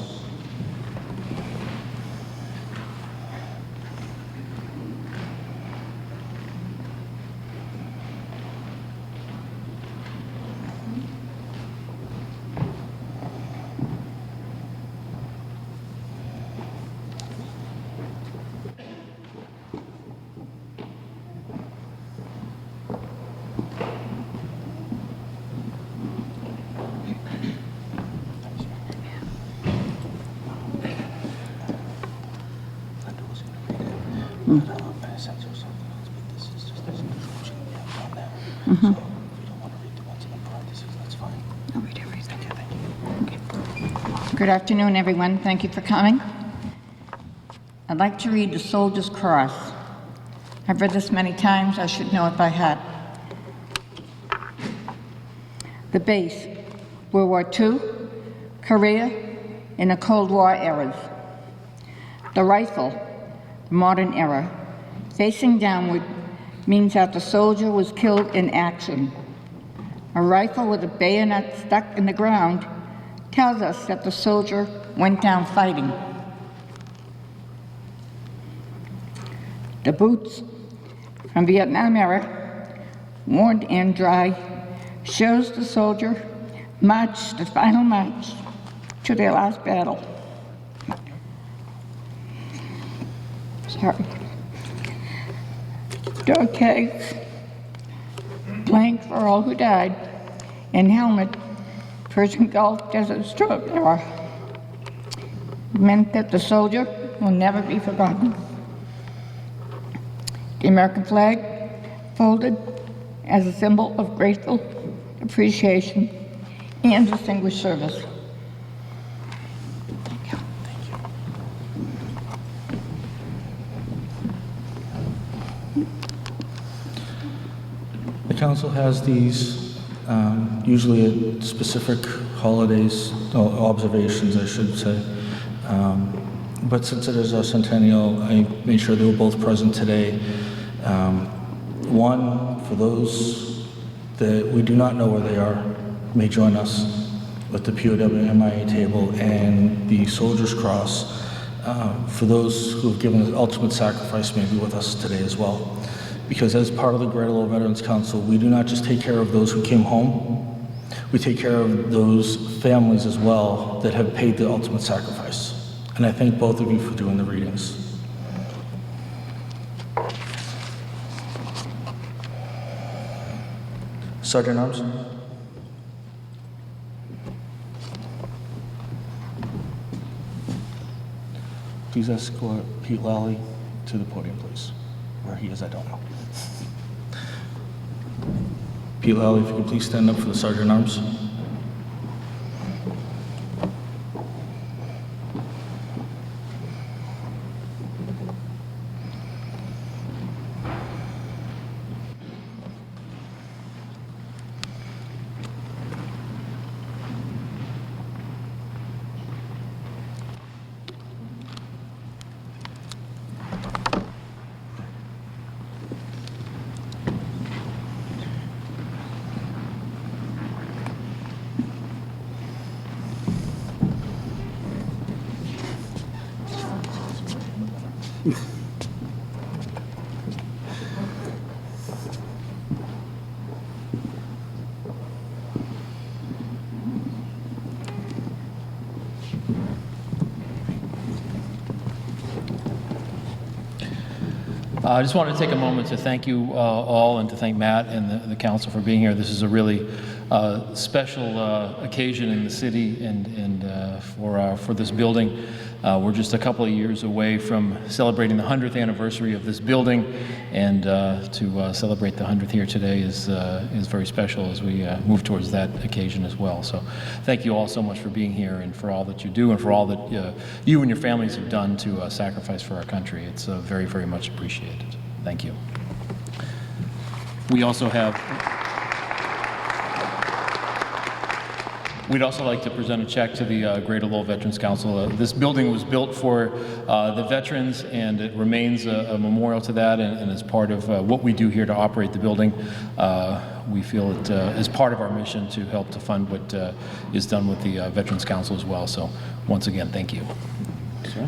[SPEAKER 13] Good afternoon, everyone. Thank you for coming. I'd like to read the Soldier's Cross. I've read this many times. I should know it by heart. The base, World War II, Korea, and the Cold War eras. The rifle, the modern era, facing downward means that the soldier was killed in action. A rifle with a bayonet stuck in the ground tells us that the soldier went down fighting. The boots from Vietnam era, worn and dry, shows the soldier march the final march to their last battle. Sorry. Dog tags, blank for all who died, and helmet, Persian Gulf Desert Storm era, meant that the soldier will never be forgotten. The American flag folded as a symbol of grateful appreciation and distinguished service. Thank you.
[SPEAKER 7] The council has these usually at specific holidays, or observations, I should say. But since it is our centennial, I made sure they were both present today. One, for those that we do not know where they are, may join us with the POW MIA table and the Soldier's Cross. For those who have given the ultimate sacrifice, may be with us today as well. Because as part of the Greater Lowell Veterans Council, we do not just take care of those who came home, we take care of those families as well that have paid the ultimate sacrifice. And I thank both of you for doing the readings. Sergeant at Arms. Please escort Pete Lally to the podium, please. Where he is, I don't know. Pete Lally, if you could please stand up for the Sergeant at Arms.
[SPEAKER 14] I just wanted to take a moment to thank you all and to thank Matt and the council for being here. This is a really special occasion in the city and for this building. We're just a couple of years away from celebrating the 100th anniversary of this building, and to celebrate the 100th here today is very special as we move towards that occasion as well. So thank you all so much for being here and for all that you do and for all that you and your families have done to sacrifice for our country. It's very, very much appreciated. Thank you. We also have We'd also like to present a check to the Greater Lowell Veterans Council. This building was built for the veterans, and it remains a memorial to that, and as part of what we do here to operate the building. We feel it is part of our mission to help to fund what is done with the Veterans Council as well. So once again, thank you.
[SPEAKER 7] Sir?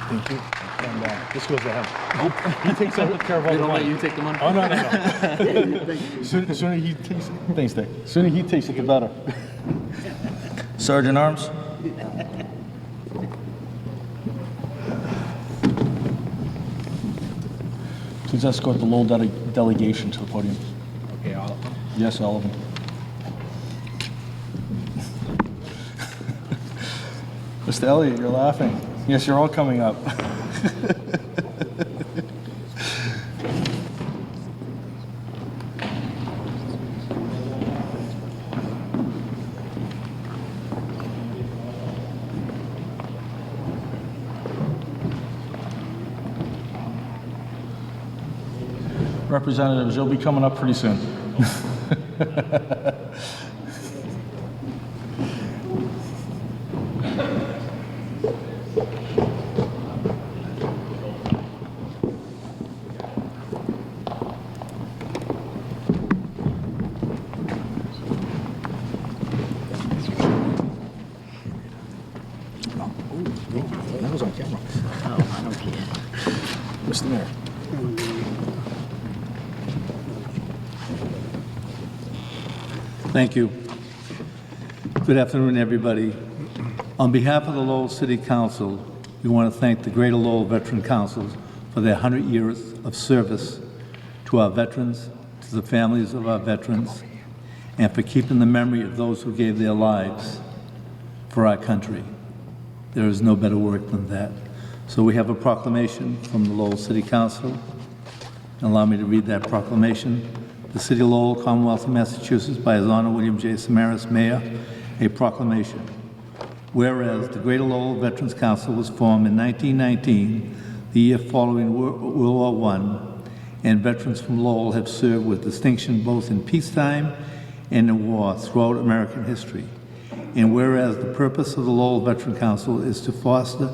[SPEAKER 7] Thank you. And this goes to him. Oh, he takes care of all the money.
[SPEAKER 14] You take the money.
[SPEAKER 7] Oh, no. Sooner he takes it. Thanks, Dick. Sooner he takes it, the better. Sergeant Arms. Please escort the Lowell delegation to the podium.
[SPEAKER 14] Okay, all of them?
[SPEAKER 7] Yes, all of them. Mr. Elliott, you're laughing. Yes, you're all coming up. Representatives, you'll be coming up pretty soon. That was on camera.
[SPEAKER 15] Oh, I don't care.
[SPEAKER 7] Mr. Mayor.
[SPEAKER 15] Thank you. Good afternoon, everybody. On behalf of the Lowell City Council, we want to thank the Greater Lowell Veteran Councils for their 100 years of service to our veterans, to the families of our veterans, and for keeping the memory of those who gave their lives for our country. There is no better work than that. So we have a proclamation from the Lowell City Council. Allow me to read that proclamation. The City of Lowell, Commonwealth of Massachusetts, by His Honor William J. Samaras, Mayor, a proclamation. Whereas the Greater Lowell Veterans Council was formed in 1919, the year following World War I, and veterans from Lowell have served with distinction both in peacetime and in war throughout American history. And whereas the purpose of the Lowell Veteran Council is to foster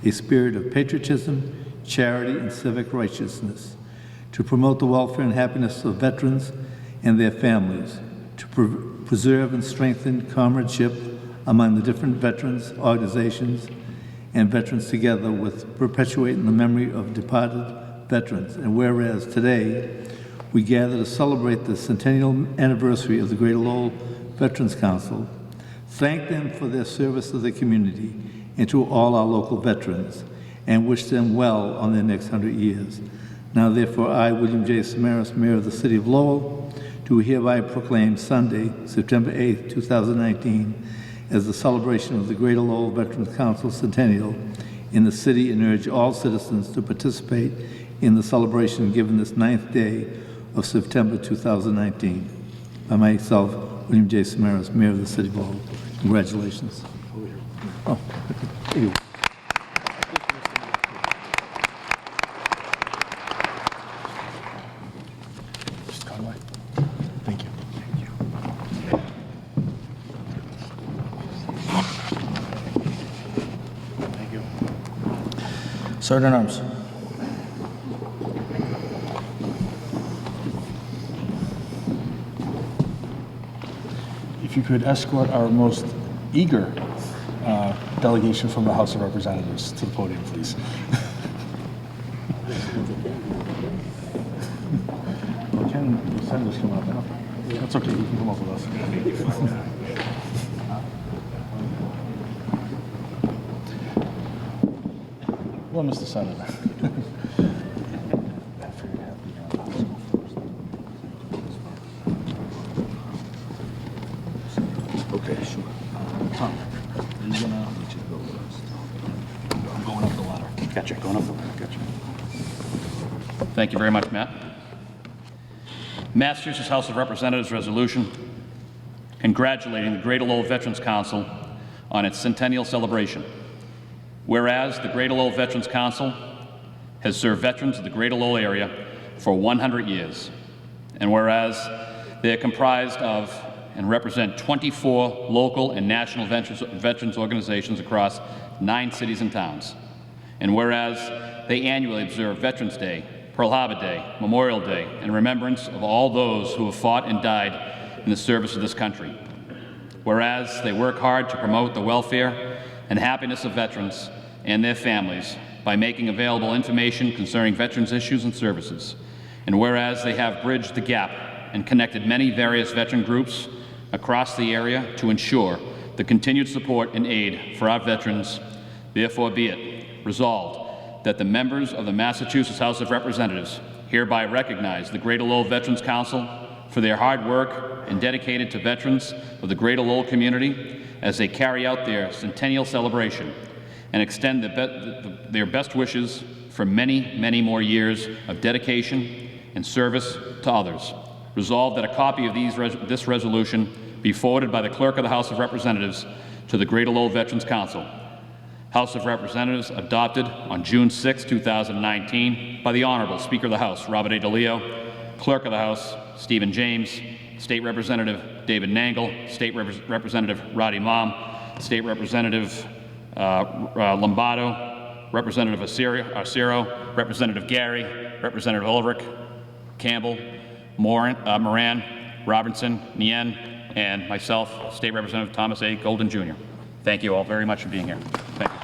[SPEAKER 15] a spirit of patriotism, charity, and civic righteousness, to promote the welfare and happiness of veterans and their families, to preserve and strengthen comradeship among the different veterans, organizations, and veterans together with perpetuating the memory of departed veterans. And whereas today we gather to celebrate the centennial anniversary of the Greater Lowell Veterans Council, thank them for their service to the community and to all our local veterans, and wish them well on their next 100 years. Now, therefore, I, William J. Samaras, Mayor of the City of Lowell, do hereby proclaim Sunday, September 8, 2019, as the celebration of the Greater Lowell Veterans Council Centennial in the city, and urge all citizens to participate in the celebration given this 9th day of September 2019. By myself, William J. Samaras, Mayor of the City of Lowell. Congratulations. Oh, thank you.
[SPEAKER 7] Thank you. Thank you. Sergeant Arms. If you could escort our most eager delegation from the House of Representatives to the podium, please. Can Senators come up now? That's okay, you can come up with us. Well, Mr. Senator. Okay, sure. Tom, are you gonna let you go first? I'm going up the ladder.
[SPEAKER 11] Gotcha, going up the ladder, gotcha. Thank you very much, Matt. Massachusetts House of Representatives resolution congratulating the Greater Lowell Veterans Council on its centennial celebration. Whereas the Greater Lowell Veterans Council has served veterans of the Greater Lowell area for 100 years, and whereas they are comprised of and represent 24 local and national veterans organizations across 9 cities and towns. And whereas they annually observe Veterans Day, Pearl Harbor Day, Memorial Day, in remembrance of all those who have fought and died in the service of this country. Whereas they work hard to promote the welfare and happiness of veterans and their families by making available information concerning veterans' issues and services. And whereas they have bridged the gap and connected many various veteran groups across the area to ensure the continued support and aid for our veterans, therefore be it resolved that the members of the Massachusetts House of Representatives hereby recognize the Greater Lowell Veterans Council for their hard work and dedicated to veterans of the Greater Lowell community as they carry out their centennial celebration and extend their best wishes for many, many more years of dedication and service to others. Resolved that a copy of this resolution be forwarded by the Clerk of the House of Representatives to the Greater Lowell Veterans Council. House of Representatives adopted on June 6, 2019 by the Honorable Speaker of the House, Robert A. DeLeo, Clerk of the House, Stephen James, State Representative David Nangle, State Representative Roddy Mom, State Representative Lombardo, Representative Arcero, Representative Gary, Representative Ulrich, Campbell, Moran, Robinson, Nien, and myself, State Representative Thomas A. Golden, Jr. Thank you all very much for being here. Thank you.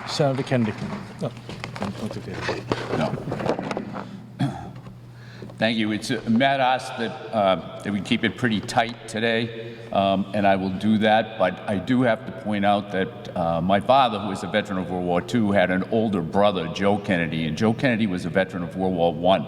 [SPEAKER 7] Senator Kennedy.
[SPEAKER 16] No. Thank you. Matt asked that we keep it pretty tight today, and I will do that. But I do have to point out that my father, who was a veteran of World War II, had an older brother, Joe Kennedy, and Joe Kennedy was a veteran of World War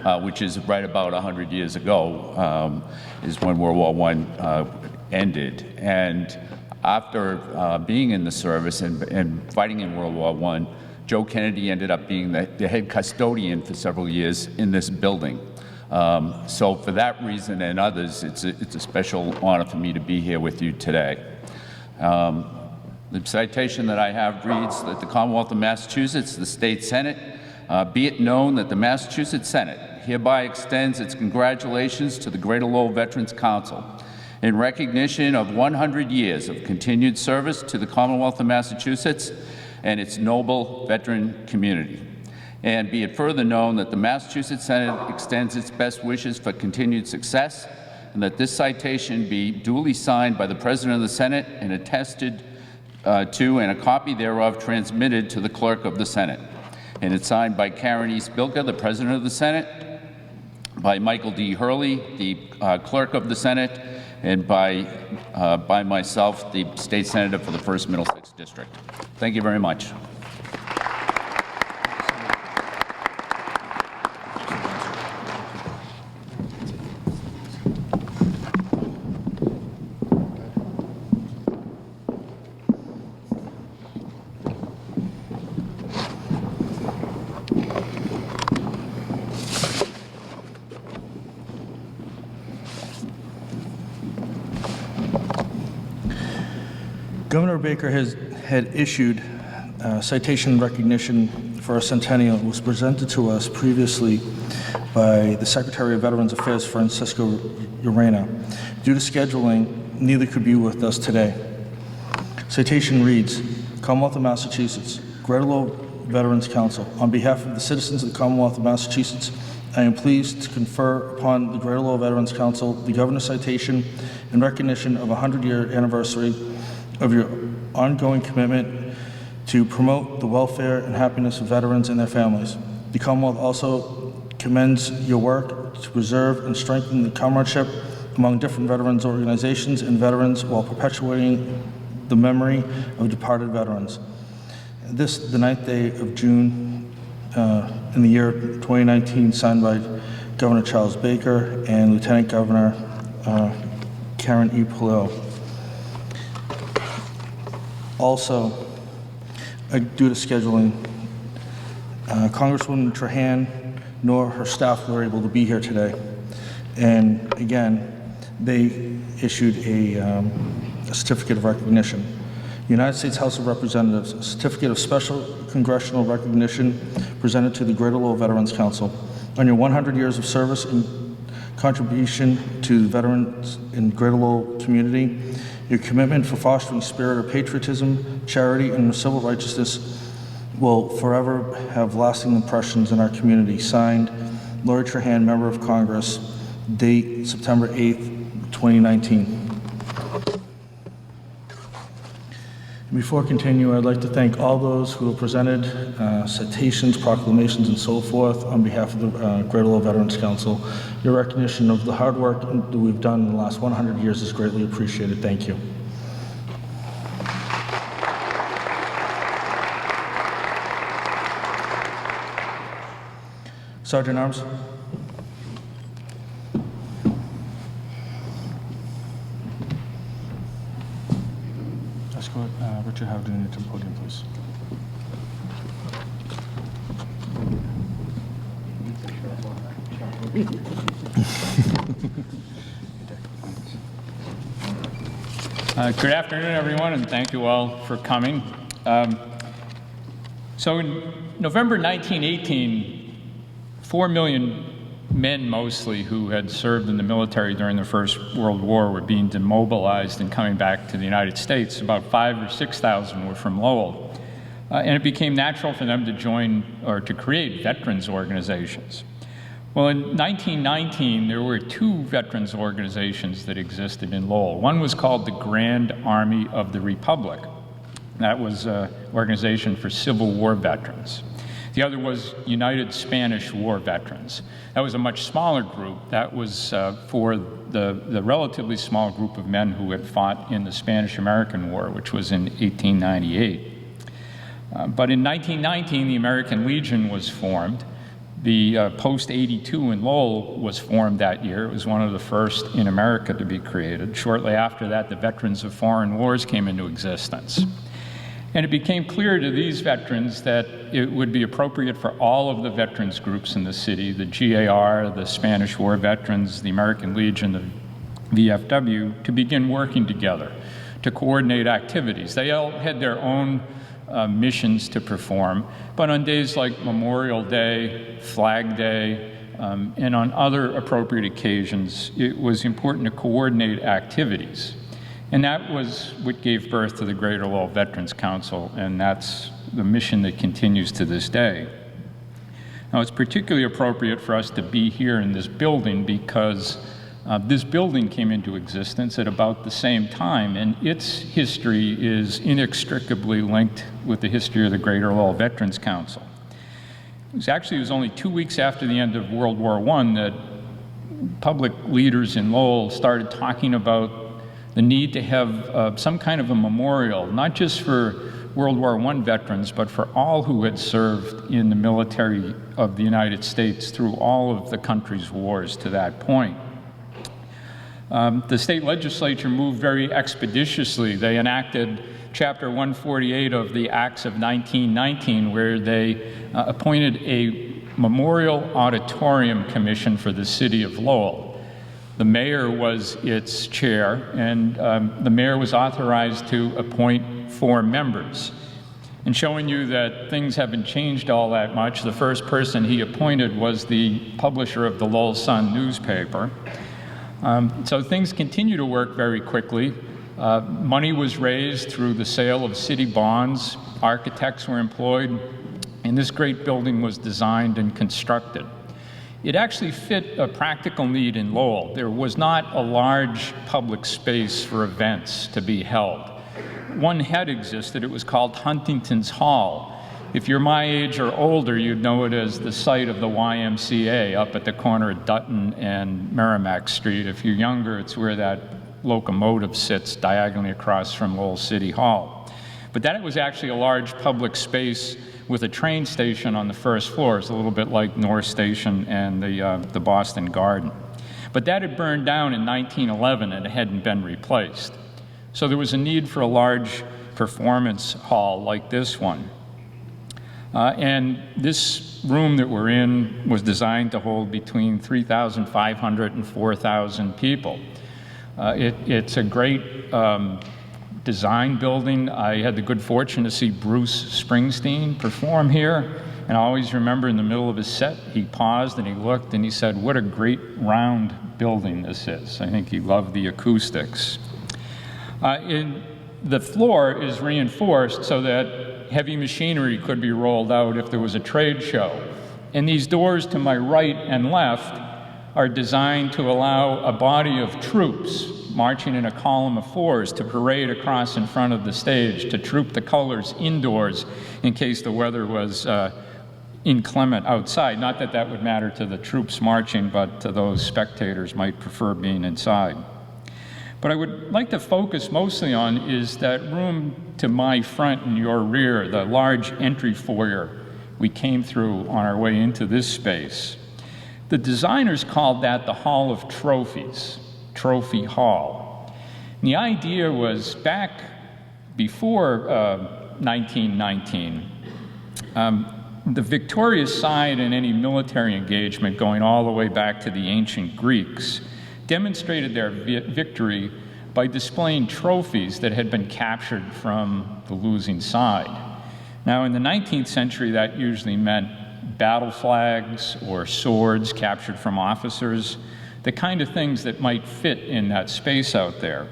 [SPEAKER 16] I, which is right about 100 years ago, is when World War I ended. And after being in the service and fighting in World War I, Joe Kennedy ended up being the head custodian for several years in this building. So for that reason and others, it's a special honor for me to be here with you today. The citation that I have reads that the Commonwealth of Massachusetts, the State Senate, be it known that the Massachusetts Senate hereby extends its congratulations to the Greater Lowell Veterans Council in recognition of 100 years of continued service to the Commonwealth of Massachusetts and its noble veteran community. And be it further known that the Massachusetts Senate extends its best wishes for continued success, and that this citation be duly signed by the President of the Senate and attested to, and a copy thereof transmitted to the Clerk of the Senate. And it's signed by Karen E. Spilka, the President of the Senate, by Michael D. Hurley, the Clerk of the Senate, and by myself, the State Senator for the 1st Middlesex District. Thank you very much.
[SPEAKER 7] Governor Baker had issued citation recognition for a centennial. It was presented to us previously by the Secretary of Veterans Affairs, Francisco Urena. Due to scheduling, neither could be with us today. Citation reads, Commonwealth of Massachusetts, Greater Lowell Veterans Council. On behalf of the citizens of the Commonwealth of Massachusetts, I am pleased to confer upon the Greater Lowell Veterans Council the Governor's citation in recognition of a 100-year anniversary of your ongoing commitment to promote the welfare and happiness of veterans and their families. The Commonwealth also commends your work to preserve and strengthen the comradeship among different veterans organizations and veterans while perpetuating the memory of departed veterans. This, the 9th day of June in the year 2019, signed by Governor Charles Baker and Lieutenant Governor Karen E. Pallil. Also, due to scheduling, Congresswoman Trahan nor her staff were able to be here today. And again, they issued a certificate of recognition. United States House of Representatives, a certificate of special congressional recognition presented to the Greater Lowell Veterans Council on your 100 years of service and contribution to veterans in Greater Lowell community. Your commitment for fostering spirit of patriotism, charity, and civil righteousness will forever have lasting impressions in our community. Signed, Lori Trahan, Member of Congress, date September 8th, 2019. Before continuing, I'd like to thank all those who have presented citations, proclamations, and so forth on behalf of the Greater Lowell Veterans Council. Your recognition of the hard work that we've done in the last 100 years is greatly appreciated. Thank you. Sergeant Arms. Escort Richard Howden to the podium, please.
[SPEAKER 17] Good afternoon, everyone, and thank you all for coming. So in November 1918, 4 million men mostly who had served in the military during the First World War were being demobilized and coming back to the United States. About 5,000 or 6,000 were from Lowell. And it became natural for them to join or to create veterans organizations. Well, in 1919, there were 2 veterans organizations that existed in Lowell. One was called the Grand Army of the Republic. That was an organization for Civil War veterans. The other was United Spanish War Veterans. That was a much smaller group. That was for the relatively small group of men who had fought in the Spanish-American War, which was in 1898. But in 1919, the American Legion was formed. The Post 82 in Lowell was formed that year. It was one of the first in America to be created. Shortly after that, the Veterans of Foreign Wars came into existence. And it became clear to these veterans that it would be appropriate for all of the veterans groups in the city, the GAR, the Spanish War Veterans, the American Legion, the VFW, to begin working together to coordinate activities. They all had their own missions to perform, but on days like Memorial Day, Flag Day, and on other appropriate occasions, it was important to coordinate activities. And that was what gave birth to the Greater Lowell Veterans Council, and that's the mission that continues to this day. Now, it's particularly appropriate for us to be here in this building because this building came into existence at about the same time, and its history is inextricably linked with the history of the Greater Lowell Veterans Council. It was only 2 weeks after the end of World War I that public leaders in Lowell started talking about the need to have some kind of a memorial, not just for World War I veterans, but for all who had served in the military of the United States through all of the country's wars to that point. The state legislature moved very expeditiously. They enacted Chapter 148 of the Acts of 1919, where they appointed a Memorial Auditorium Commission for the city of Lowell. The mayor was its chair, and the mayor was authorized to appoint 4 members. And showing you that things haven't changed all that much, the first person he appointed was the publisher of the Lowell Sun newspaper. So things continue to work very quickly. Money was raised through the sale of city bonds, architects were employed, and this great building was designed and constructed. It actually fit a practical need in Lowell. There was not a large public space for events to be held. One had existed. It was called Huntington's Hall. If you're my age or older, you'd know it as the site of the YMCA up at the corner of Dutton and Merrimack Street. If you're younger, it's where that locomotive sits diagonally across from Lowell City Hall. But that was actually a large public space with a train station on the first floor. It's a little bit like North Station and the Boston Garden. But that had burned down in 1911 and it hadn't been replaced. So there was a need for a large performance hall like this one. And this room that we're in was designed to hold between 3,500 and 4,000 people. It's a great design building. I had the good fortune to see Bruce Springsteen perform here, and I always remember in the middle of his set, he paused and he looked and he said, "What a great round building this is." I think he loved the acoustics. The floor is reinforced so that heavy machinery could be rolled out if there was a trade show. And these doors to my right and left are designed to allow a body of troops marching in a column of fours to parade across in front of the stage, to troop the colors indoors in case the weather was inclement outside. Not that that would matter to the troops marching, but to those spectators might prefer being inside. What I would like to focus mostly on is that room to my front and your rear, the large entry foyer we came through on our way into this space. The designers called that the Hall of Trophies, Trophy Hall. And the idea was back before 1919, the victorious side in any military engagement going all the way back to the ancient Greeks demonstrated their victory by displaying trophies that had been captured from the losing side. Now, in the 19th century, that usually meant battle flags or swords captured from officers, the kind of things that might fit in that space out there.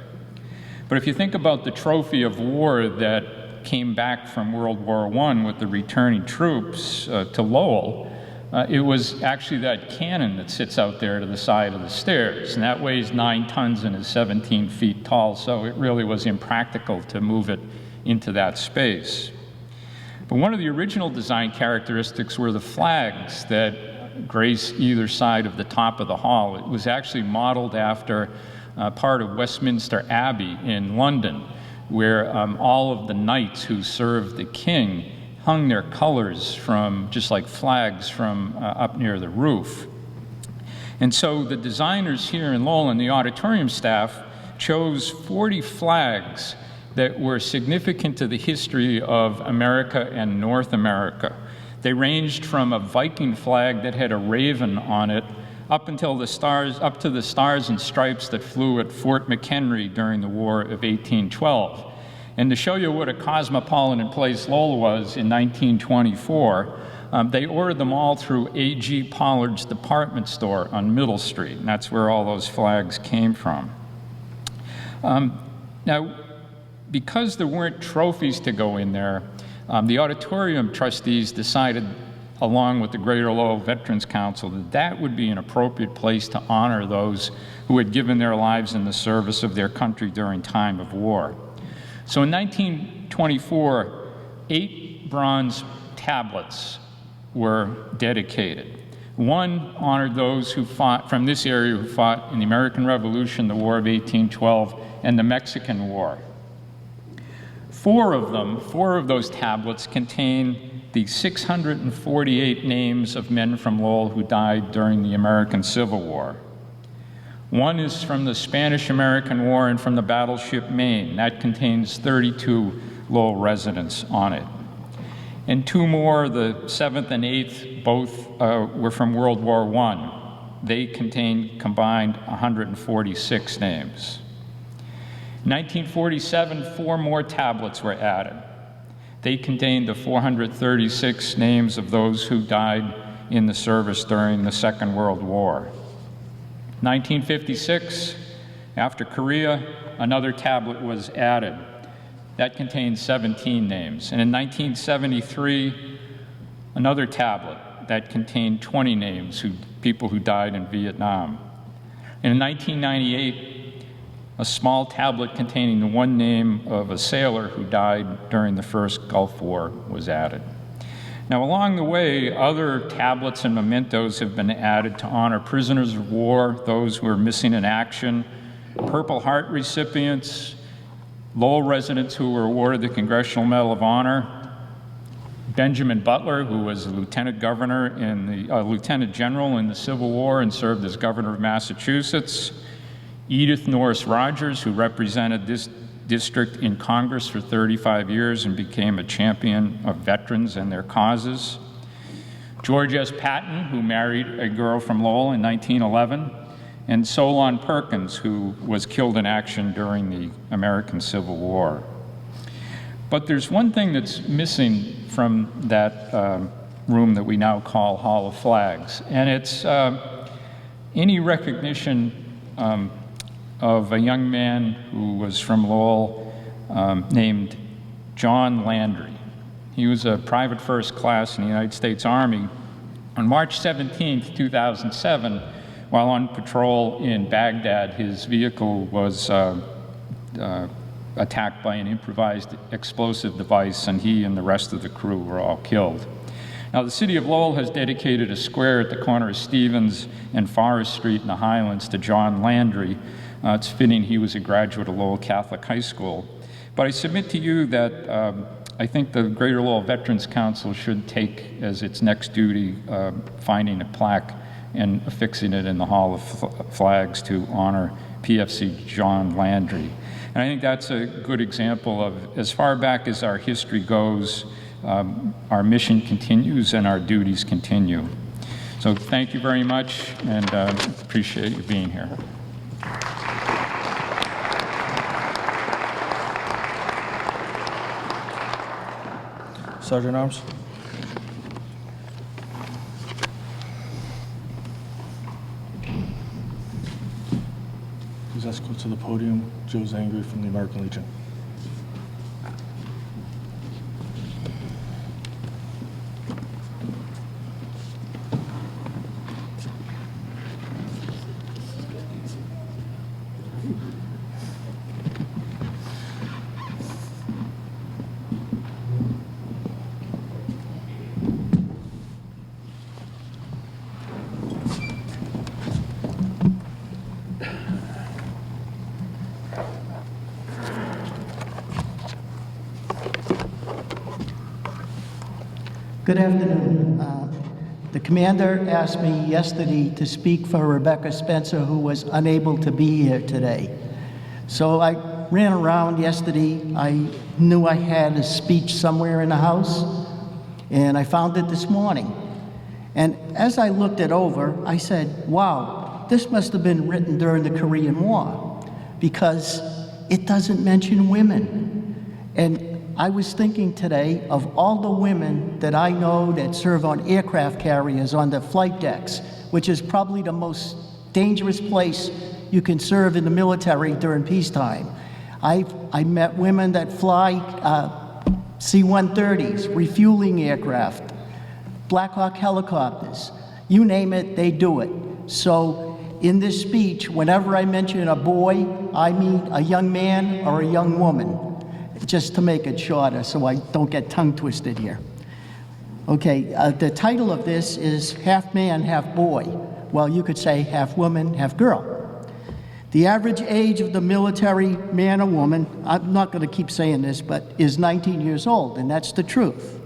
[SPEAKER 17] But if you think about the trophy of war that came back from World War I with the returning troops to Lowell, it was actually that cannon that sits out there to the side of the stairs, and that weighs 9 tons and is 17 feet tall, so it really was impractical to move it into that space. But one of the original design characteristics were the flags that grace either side of the top of the hall. It was actually modeled after part of Westminster Abbey in London, where all of the knights who served the king hung their colors from, just like flags, from up near the roof. And so the designers here in Lowell and the auditorium staff chose 40 flags that were significant to the history of America and North America. They ranged from a Viking flag that had a raven on it up to the stars and stripes that flew at Fort McHenry during the War of 1812. And to show you what a cosmopolitan place Lowell was in 1924, they ordered them all through A.G. Pollard's department store on Middle Street, and that's where all those flags came from. Now, because there weren't trophies to go in there, the auditorium trustees decided, along with the Greater Lowell Veterans Council, that that would be an appropriate place to honor those who had given their lives in the service of their country during time of war. So in 1924, 8 bronze tablets were dedicated. One honored those who fought from this area who fought in the American Revolution, the War of 1812, and the Mexican War. 4 of those tablets contain the 648 names of men from Lowell who died during the American Civil War. One is from the Spanish-American War and from the battleship Maine. That contains 32 Lowell residents on it. And 2 more, the 7th and 8th, both were from World War I. They contain combined 146 names. In 1947, 4 more tablets were added. They contained the 436 names of those who died in the service during the Second World War. 1956, after Korea, another tablet was added. That contained 17 names. And in 1973, another tablet that contained 20 names, people who died in Vietnam. And in 1998, a small tablet containing the one name of a sailor who died during the first Gulf War was added. Now, along the way, other tablets and mementos have been added to honor prisoners of war, those who are missing in action, Purple Heart recipients, Lowell residents who were awarded the Congressional Medal of Honor, Benjamin Butler, who was a lieutenant general in the Civil War and served as governor of Massachusetts, Edith Norris Rogers, who represented this district in Congress for 35 years and became a champion of veterans and their causes, George S. Patton, who married a girl from Lowell in 1911, and Solon Perkins, who was killed in action during the American Civil War. But there's one thing that's missing from that room that we now call Hall of Flags, and it's any recognition of a young man who was from Lowell named John Landry. He was a private first class in the United States Army. On March 17, 2007, while on patrol in Baghdad, his vehicle was attacked by an improvised explosive device, and he and the rest of the crew were all killed. Now, the city of Lowell has dedicated a square at the corner of Stevens and Forest Street in the Highlands to John Landry. It's fitting he was a graduate of Lowell Catholic High School. But I submit to you that I think the Greater Lowell Veterans Council should take as its next duty finding a plaque and affixing it in the Hall of Flags to honor PFC John Landry. And I think that's a good example of, as far back as our history goes, our mission continues and our duties continue. So thank you very much, and appreciate you being here.
[SPEAKER 7] Sergeant Arms.
[SPEAKER 15] Please escort to the podium Joe Zangri from the American Legion.
[SPEAKER 18] Good afternoon. The commander asked me yesterday to speak for Rebecca Spencer, who was unable to be here today. So I ran around yesterday. I knew I had a speech somewhere in the house, and I found it this morning. And as I looked it over, I said, wow, this must have been written during the Korean War, because it doesn't mention women. And I was thinking today of all the women that I know that serve on aircraft carriers on the flight decks, which is probably the most dangerous place you can serve in the military during peacetime. I met women that fly C-130s, refueling aircraft, Black Hawk helicopters. You name it, they do it. So in this speech, whenever I mention a boy, I mean a young man or a young woman, just to make it shorter so I don't get tongue twisted here. Okay, the title of this is Half Man, Half Boy. Well, you could say half woman, half girl. The average age of the military man or woman, I'm not going to keep saying this, but is 19 years old, and that's the truth.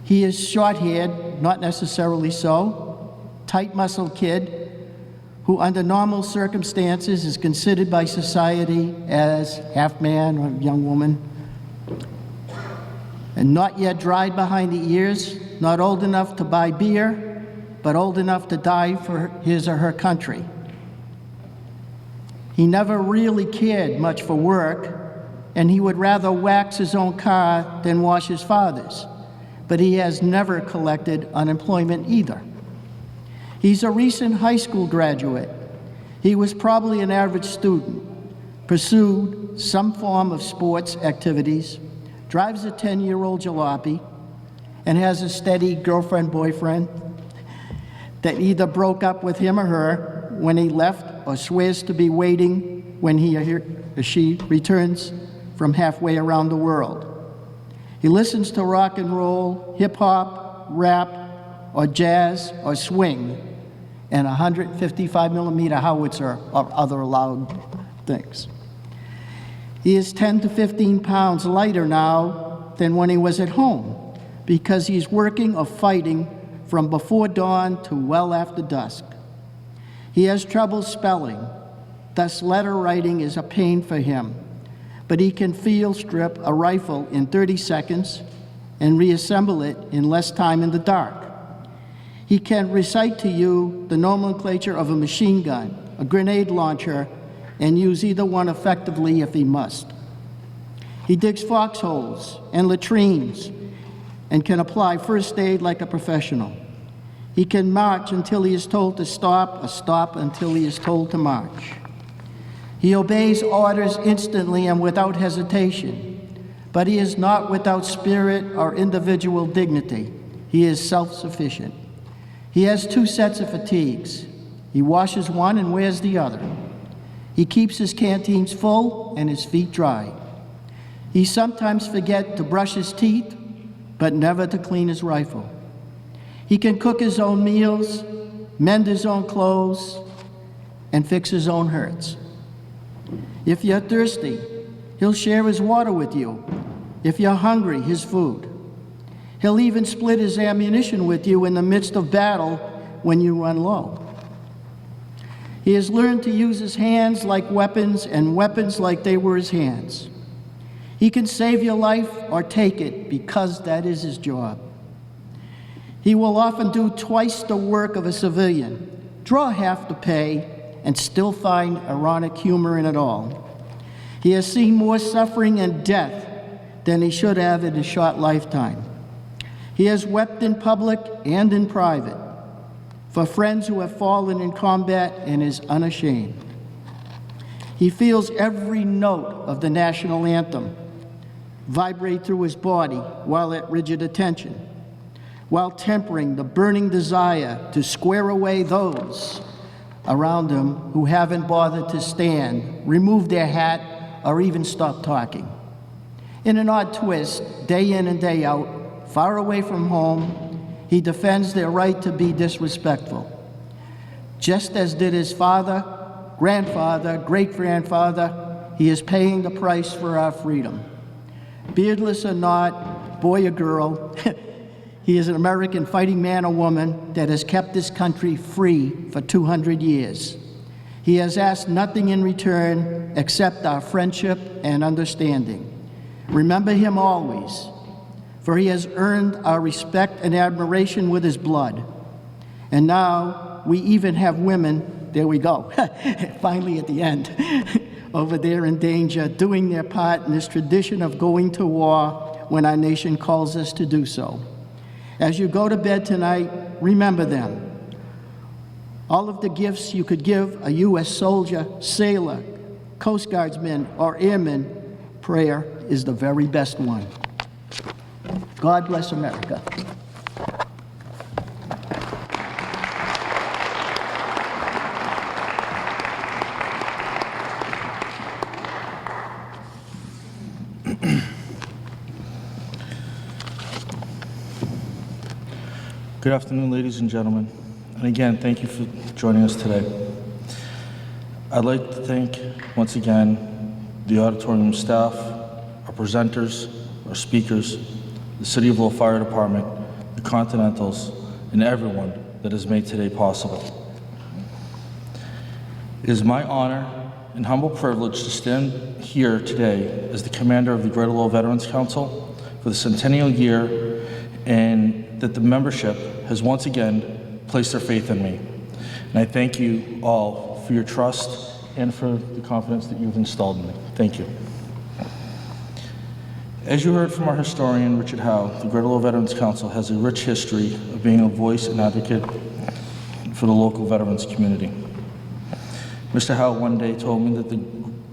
[SPEAKER 18] He is short-haired, not necessarily so, tight-muscled kid, who under normal circumstances is considered by society as half man or young woman, and not yet dried behind the ears, not old enough to buy beer, but old enough to die for his or her country. He never really cared much for work, and he would rather wax his own car than wash his father's, but he has never collected unemployment either. He's a recent high school graduate. He was probably an average student, pursued some form of sports activities, drives a 10-year-old jalopy, and has a steady girlfriend-boyfriend that either broke up with him or her when he left or swears to be waiting when he or she returns from halfway around the world. He listens to rock and roll, hip-hop, rap, or jazz, or swing, and 155 millimeter howitzer or other loud things. He is 10 to 15 pounds lighter now than when he was at home, because he's working or fighting from before dawn to well after dusk. He has trouble spelling, thus letter writing is a pain for him, but he can field strip a rifle in 30 seconds and reassemble it in less time in the dark. He can recite to you the nomenclature of a machine gun a grenade launcher, and use either one effectively if he must. He digs foxholes and latrines and can apply first aid like a professional. He can march until he is told to stop, or stop until he is told to march. He obeys orders instantly and without hesitation, but he is not without spirit or individual dignity. He is self-sufficient. He has 2 sets of fatigues. He washes one and wears the other. He keeps his canteens full and his feet dry. He sometimes forgets to brush his teeth, but never to clean his rifle. He can cook his own meals, mend his own clothes, and fix his own hurts. If you're thirsty, he'll share his water with you. If you're hungry, his food. He'll even split his ammunition with you in the midst of battle when you run low. He has learned to use his hands like weapons and weapons like they were his hands. He can save your life or take it because that is his job. He will often do twice the work of a civilian, draw half the pay, and still find ironic humor in it all. He has seen more suffering and death than he should have in his short lifetime. He has wept in public and in private for friends who have fallen in combat and is unashamed. He feels every note of the national anthem vibrate through his body while at rigid attention, while tempering the burning desire to square away those around him who haven't bothered to stand, remove their hat, or even stop talking. In an odd twist, day in and day out, far away from home, he defends their right to be disrespectful, just as did his father, grandfather, great-grandfather. He is paying the price for our freedom. Beardless or not, boy or girl, he is an American fighting man or woman that has kept this country free for 200 years. He has asked nothing in return except our friendship and understanding. Remember him always, for he has earned our respect and admiration with his blood. And now we even have women, there we go, finally at the end, over there in danger, doing their part in this tradition of going to war when our nation calls us to do so. As you go to bed tonight, remember them. All of the gifts you could give a U.S. soldier, sailor, Coast Guardsman, or airman, prayer is the very best one. God bless America.
[SPEAKER 7] Good afternoon, ladies and gentlemen. And again, thank you for joining us today. I'd like to thank, once again, the auditorium staff, our presenters, our speakers, the City of Lowell Fire Department, the Continentals, and everyone that has made today possible. It is my honor and humble privilege to stand here today as the commander of the Greater Lowell Veterans Council for the centennial year, and that the membership has once again placed their faith in me. And I thank you all for your trust and for the confidence that you've installed in me. Thank you. As you heard from our historian, Richard Howe, the Greater Lowell Veterans Council has a rich history of being a voice and advocate for the local veterans community. Mr. Howe one day told me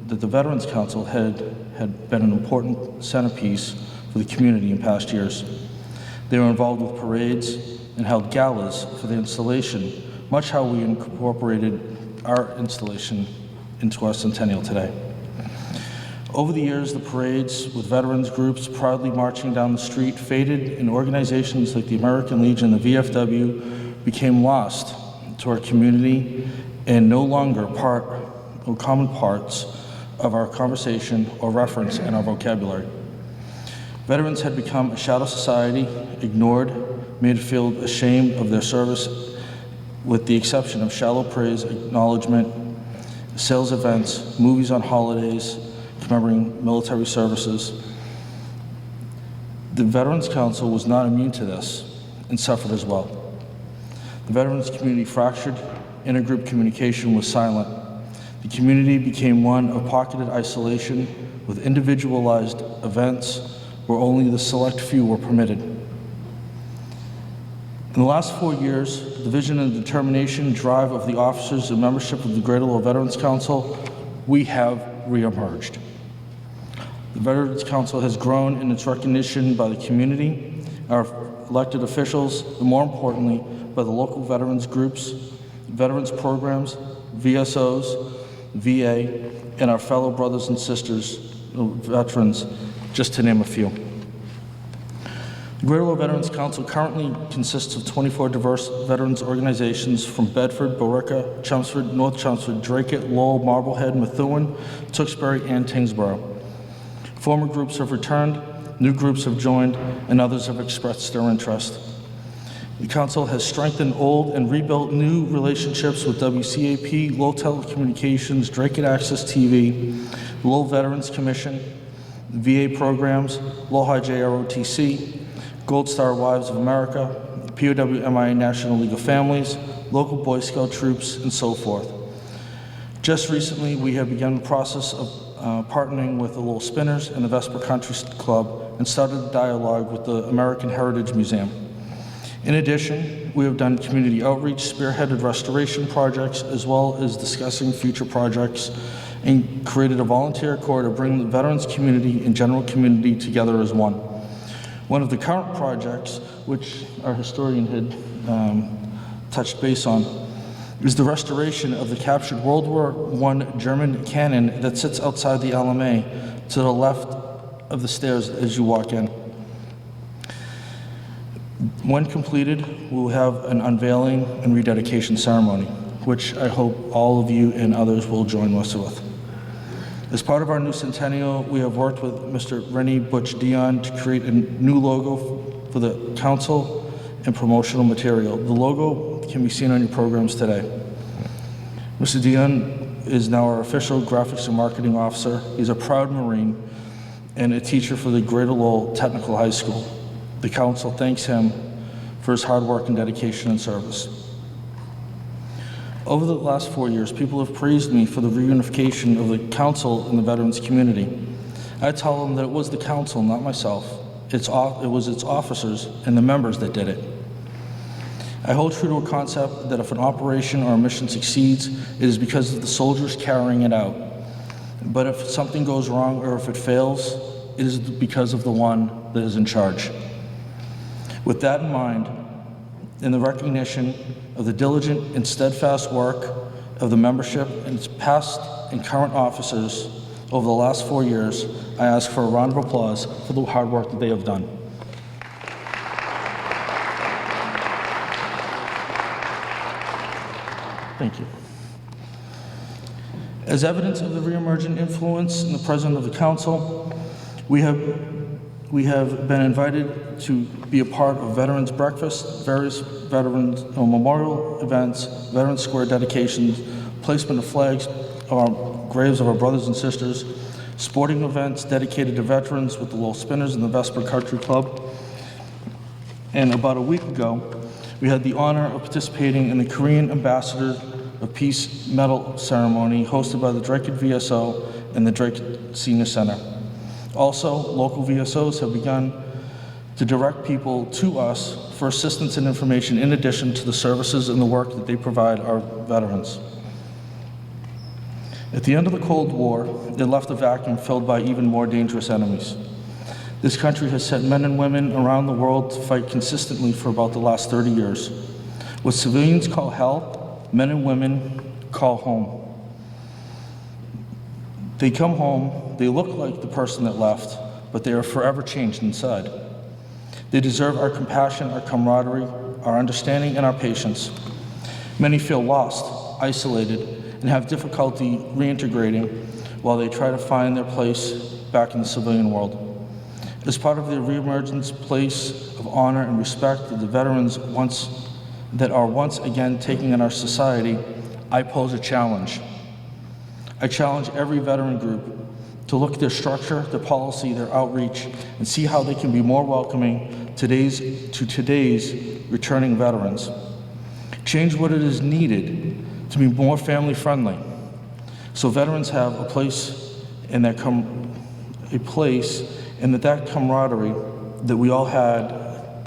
[SPEAKER 7] that the Veterans Council had been an important centerpiece for the community in past years. They were involved with parades and held galas for the installation, much how we incorporated our installation into our centennial today. Over the years, the parades with veterans groups proudly marching down the street faded, and organizations like the American Legion, the VFW, became lost to our community and no longer part or common parts of our conversation or reference in our vocabulary. Veterans had become a shadow society, ignored, made to feel ashamed of their service, with the exception of shallow praise, acknowledgement, sales events, movies on holidays, commemorating military services. The Veterans Council was not immune to this and suffered as well. The veterans community fractured intergroup communication was silent. The community became one of pocketed isolation with individualized events where only the select few were permitted. In the last 4 years, the vision and determination, drive of the officers and membership of the Greater Lowell Veterans Council, we have reemerged. The Veterans Council has grown in its recognition by the community, our elected officials, and more importantly, by the local veterans groups, veterans programs, VSOs, VA, and our fellow brothers and sisters, veterans, just to name a few. The Greater Lowell Veterans Council currently consists of 24 diverse veterans organizations from Bedford, Billerica, Chelmsford, North Chelmsford, Dracut, Lowell, Marblehead, Methuen, Tewksbury, and Tingsboro. Former groups have returned, new groups have joined, and others have expressed their interest. The Council has strengthened old and rebuilt new relationships with WCAP, Lowell Telecommunications, Dracut Access TV, Lowell Veterans Commission, VA programs, Lowell High JROTC, Gold Star Wives of America, POWMIA National League of Families, local Boy Scout troops, and so forth. Just recently, we have begun the process of partnering with the Lowell Spinners and the Vesper Country Club and started a dialogue with the American Heritage Museum. In addition, we have done community outreach, spearheaded restoration projects, as well as discussing future projects, and created a volunteer corps to bring the veterans community and general community together as one. One of the current projects, which our historian had touched base on, is the restoration of the captured World War I German cannon that sits outside the LMA to the left of the stairs as you walk in. When completed, we'll have an unveiling and rededication ceremony, which I hope all of you and others will join us with. As part of our new centennial, we have worked with Mr. Rennie Butch Dion to create a new logo for the council and promotional material. The logo can be seen on your programs today. Mr. Dion is now our official graphics and marketing officer. He's a proud Marine and a teacher for the Greater Lowell Technical High School. The council thanks him for his hard work and dedication and service. Over the last 4 years, people have praised me for the reunification of the council and the veterans community. I tell them that it was the council, not myself. It was its officers and the members that did it. I hold true to a concept that if an operation or a mission succeeds, it is because of the soldiers carrying it out. But if something goes wrong or if it fails, it is because of the one that is in charge. With that in mind, in the recognition of the diligent and steadfast work of the membership and its past and current officers over the last 4 years, I ask for a round of applause for the hard work that they have done. Thank you. As evidence of the reemergent influence in the President of the Council, we have been invited to be a part of Veterans Breakfast, various Veterans memorial events, Veterans Square dedications, placement of flags on graves of our brothers and sisters, sporting events dedicated to veterans with the Lowell Spinners and the Vesper Country Club. And about a week ago, we had the honor of participating in the Korean Ambassador of Peace Medal ceremony hosted by the Dracut VSO and the Dracut Senior Center. Also, local VSOs have begun to direct people to us for assistance and information in addition to the services and the work that they provide our veterans. At the end of the Cold War, it left a vacuum filled by even more dangerous enemies. This country has sent men and women around the world to fight consistently for about the last 30 years. What civilians call hell, men and women call home. They come home, they look like the person that left, but they are forever changed inside. They deserve our compassion, our camaraderie, our understanding, and our patience. Many feel lost, isolated, and have difficulty reintegrating while they try to find their place back in the civilian world. As part of the reemergence place of honor and respect that the veterans that are once again taking in our society, I pose a challenge. I challenge every veteran group to look at their structure, their policy, their outreach, and see how they can be more welcoming to today's returning veterans. Change what it is needed to be more family friendly, so veterans have a place and that camaraderie that we all had,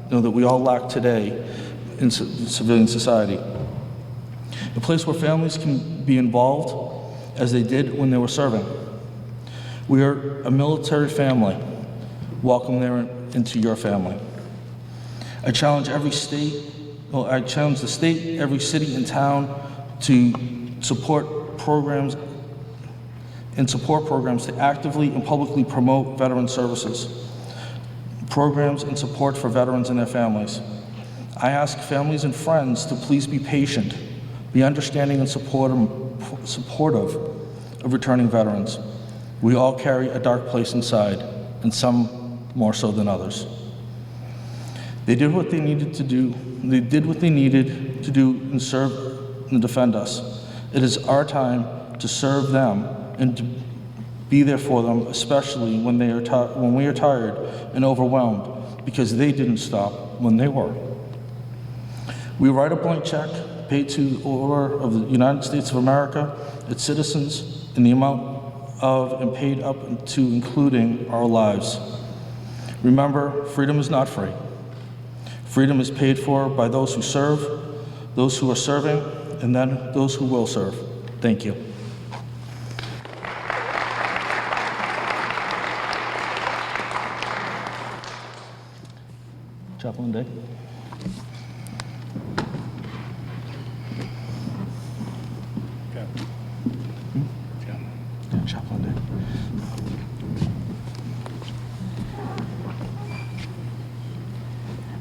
[SPEAKER 7] that we all lack today in civilian society. A place where families can be involved as they did when they were serving. We are a military family. Welcome there into your family. I challenge the state, every city and town to support programs to actively and publicly promote veteran services, programs and support for veterans and their families. I ask families and friends to please be patient, be understanding and supportive of returning veterans. We all carry a dark place inside, and some more so than others. They did what they needed to do. They did what they needed to do and serve and defend us. It is our time to serve them and to be there for them, especially when we are tired and overwhelmed, because they didn't stop when they were. We write a blank check paid to the order of the United States of America, its citizens, in the amount of and paid up to including our lives. Remember, freedom is not free. Freedom is paid for by those who serve, those who are serving, and then those who will serve. Thank you. Chaplain Day. Chaplain Day.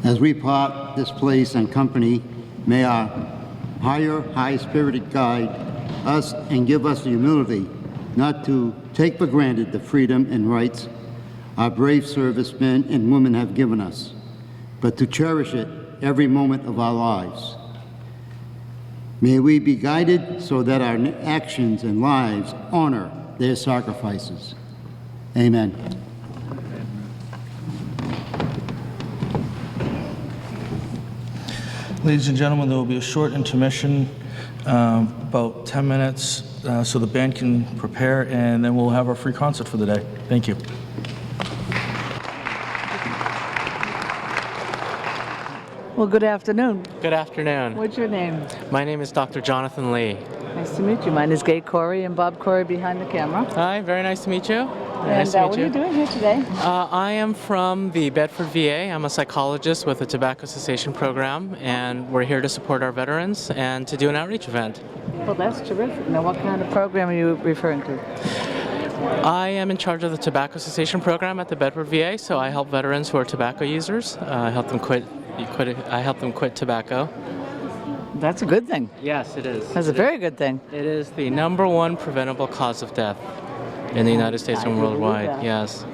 [SPEAKER 8] As we part this place and company, may our high-spirited guide us and give us the humility not to take for granted the freedom and rights our brave servicemen and women have given us, but to cherish it every moment of our lives. May we be guided so that our actions and lives honor their sacrifices. Amen.
[SPEAKER 7] Ladies and gentlemen, there will be a short intermission, about 10 minutes, so the band can prepare, and then we'll have our free concert for the day. Thank you.
[SPEAKER 1] Well, good afternoon.
[SPEAKER 19] Good afternoon.
[SPEAKER 1] What's your name?
[SPEAKER 19] My name is Dr. Jonathan Lee.
[SPEAKER 1] Nice to meet you. Mine is Gay Corey and Bob Corey behind the camera.
[SPEAKER 19] Hi, very nice to meet you.
[SPEAKER 1] And what are you doing here today?
[SPEAKER 19] I am from the Bedford VA. I'm a psychologist with the Tobacco Cessation Program, and we're here to support our veterans and to do an outreach event.
[SPEAKER 1] Well, that's terrific. Now, what kind of program are you referring to?
[SPEAKER 19] I am in charge of the Tobacco Cessation Program at the Bedford VA, so I help veterans who are tobacco users. I help them quit tobacco.
[SPEAKER 1] That's a good thing.
[SPEAKER 19] Yes, it is.
[SPEAKER 1] That's a very good thing.
[SPEAKER 19] It is the #1 preventable cause of death in the United States and worldwide. Yes.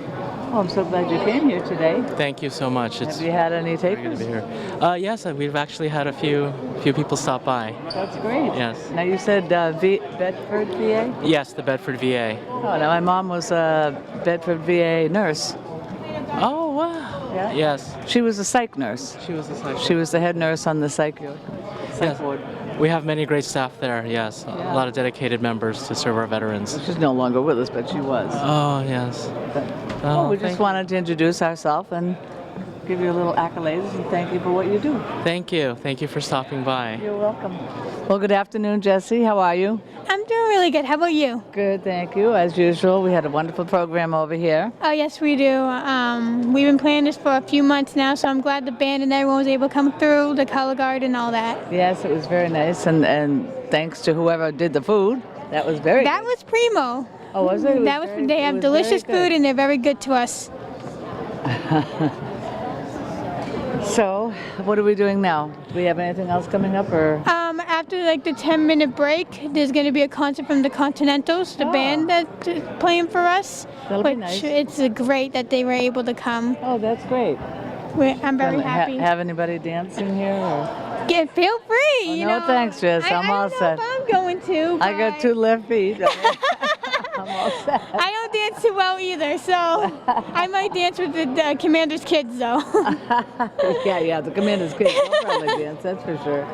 [SPEAKER 1] Well, I'm so glad you came here today.
[SPEAKER 19] Thank you so much.
[SPEAKER 1] Have you had any takers?
[SPEAKER 19] Good to be here. Yes, we've actually had a few people stop by.
[SPEAKER 1] That's great.
[SPEAKER 19] Yes.
[SPEAKER 1] Now you said Bedford VA?
[SPEAKER 19] Yes, the Bedford VA.
[SPEAKER 1] Oh, now my mom was a Bedford VA nurse.
[SPEAKER 19] Oh, wow.
[SPEAKER 1] Yeah?
[SPEAKER 19] Yes.
[SPEAKER 1] She was a psych nurse.
[SPEAKER 19] She was a psych.
[SPEAKER 1] She was the head nurse on the psych ward.
[SPEAKER 19] We have many great staff there, yes.
[SPEAKER 1] Yeah.
[SPEAKER 19] A lot of dedicated members to serve our veterans.
[SPEAKER 1] She's no longer with us, but she was.
[SPEAKER 19] Oh, yes.
[SPEAKER 1] Well, we just wanted to introduce ourselves and give you a little accolades and thank you for what you do.
[SPEAKER 19] Thank you. Thank you for stopping by.
[SPEAKER 1] You're welcome. Well, good afternoon, Jessie. How are you?
[SPEAKER 20] I'm doing really good. How about you?
[SPEAKER 1] Good, thank you. As usual, we had a wonderful program over here.
[SPEAKER 20] Oh, yes, we do. We've been planning this for a few months now, so I'm glad the band and everyone was able to come through, the color guard and all that.
[SPEAKER 1] Yes, it was very nice, and thanks to whoever did the food. That was very
[SPEAKER 20] That
[SPEAKER 1] good.
[SPEAKER 20] was primo.
[SPEAKER 1] Oh, was it?
[SPEAKER 20] They have delicious food and they're very good to us.
[SPEAKER 1] So, what are we doing now? Do we have anything else coming up, or?
[SPEAKER 20] After like the 10-minute break, there's going to be a concert from the Continentals, the band that's playing for us.
[SPEAKER 1] That'll be nice.
[SPEAKER 20] It's great that they were able to come.
[SPEAKER 1] Oh, that's great.
[SPEAKER 20] I'm very happy.
[SPEAKER 1] Have anybody dancing here? Or?
[SPEAKER 20] Yeah, feel free.
[SPEAKER 1] No, thanks, Jess. I'm all set.
[SPEAKER 20] I'm going to.
[SPEAKER 1] I got 2 left feet.
[SPEAKER 20] I don't dance too well either, so I might dance with the commander's kids, though.
[SPEAKER 1] Yeah, the commander's kids will probably dance, that's for sure.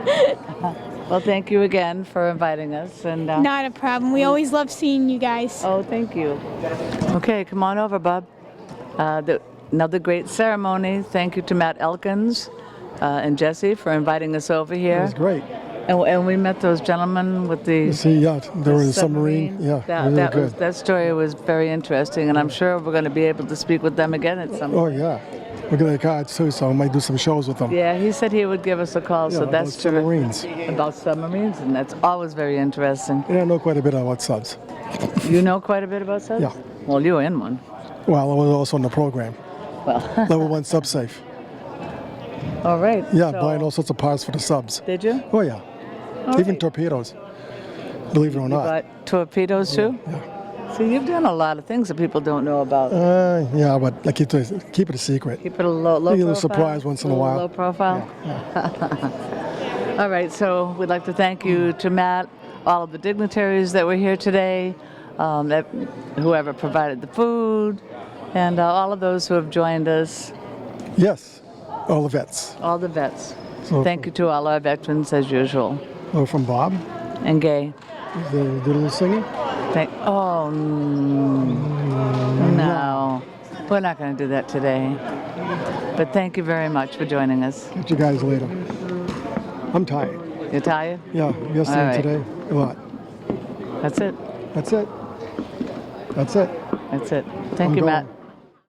[SPEAKER 1] Well, thank you again for inviting us. And
[SPEAKER 20] Not a problem. We always love seeing you guys.
[SPEAKER 1] Oh, thank you. Okay, come on over, Bob. Another great ceremony. Thank you to Matt Elkins and Jesse for inviting us over here.
[SPEAKER 6] It was great.
[SPEAKER 1] And we met those gentlemen with the
[SPEAKER 6] there was a submarine. Yeah, really good.
[SPEAKER 1] That story was very interesting, and I'm sure we're going to be able to speak with them again at some point.
[SPEAKER 6] Oh, yeah. We're going to cards too, so I might do some shows with them.
[SPEAKER 1] Yeah, he said he would give us a call, so that's
[SPEAKER 6] about submarines.
[SPEAKER 1] About submarines, and that's always very interesting.
[SPEAKER 6] Yeah, I know quite a bit about subs.
[SPEAKER 1] You know quite a bit about subs?
[SPEAKER 6] Yeah.
[SPEAKER 1] Well, you were in one.
[SPEAKER 6] Well, I was also in the program.
[SPEAKER 1] Well.
[SPEAKER 6] Level 1 sub safe.
[SPEAKER 1] All right.
[SPEAKER 6] Yeah, buying all sorts of parts for the subs.
[SPEAKER 1] Did you?
[SPEAKER 6] Oh, yeah.
[SPEAKER 1] All
[SPEAKER 6] Even
[SPEAKER 1] right.
[SPEAKER 6] torpedoes. Believe it or
[SPEAKER 1] You
[SPEAKER 6] not.
[SPEAKER 1] bought torpedoes too?
[SPEAKER 6] Yeah.
[SPEAKER 1] So you've done a lot of things that people don't know about.
[SPEAKER 6] Yeah, but I keep it a secret.
[SPEAKER 1] Keep it a low profile?
[SPEAKER 6] Maybe a little surprise once in a while.
[SPEAKER 1] Low profile? All right, so we'd like to thank you to Matt, all of the dignitaries that were here today, whoever provided the food, and all of those who have joined us.
[SPEAKER 6] Yes, all the vets.
[SPEAKER 1] All the vets.
[SPEAKER 6] So-
[SPEAKER 1] Thank you to all our veterans as usual.
[SPEAKER 6] Oh, from Bob?
[SPEAKER 1] And Gay.
[SPEAKER 6] Did a little singing?
[SPEAKER 1] No, we're not going to do that today. But thank you very much for joining us.
[SPEAKER 6] Catch you guys later. I'm tired.
[SPEAKER 1] You're tired?
[SPEAKER 6] Yeah, yesterday
[SPEAKER 1] All right.
[SPEAKER 6] and today. A lot.
[SPEAKER 1] That's it.
[SPEAKER 6] That's it. That's it.
[SPEAKER 1] That's it. Thank
[SPEAKER 6] I'm
[SPEAKER 1] you,
[SPEAKER 6] going.
[SPEAKER 1] Matt.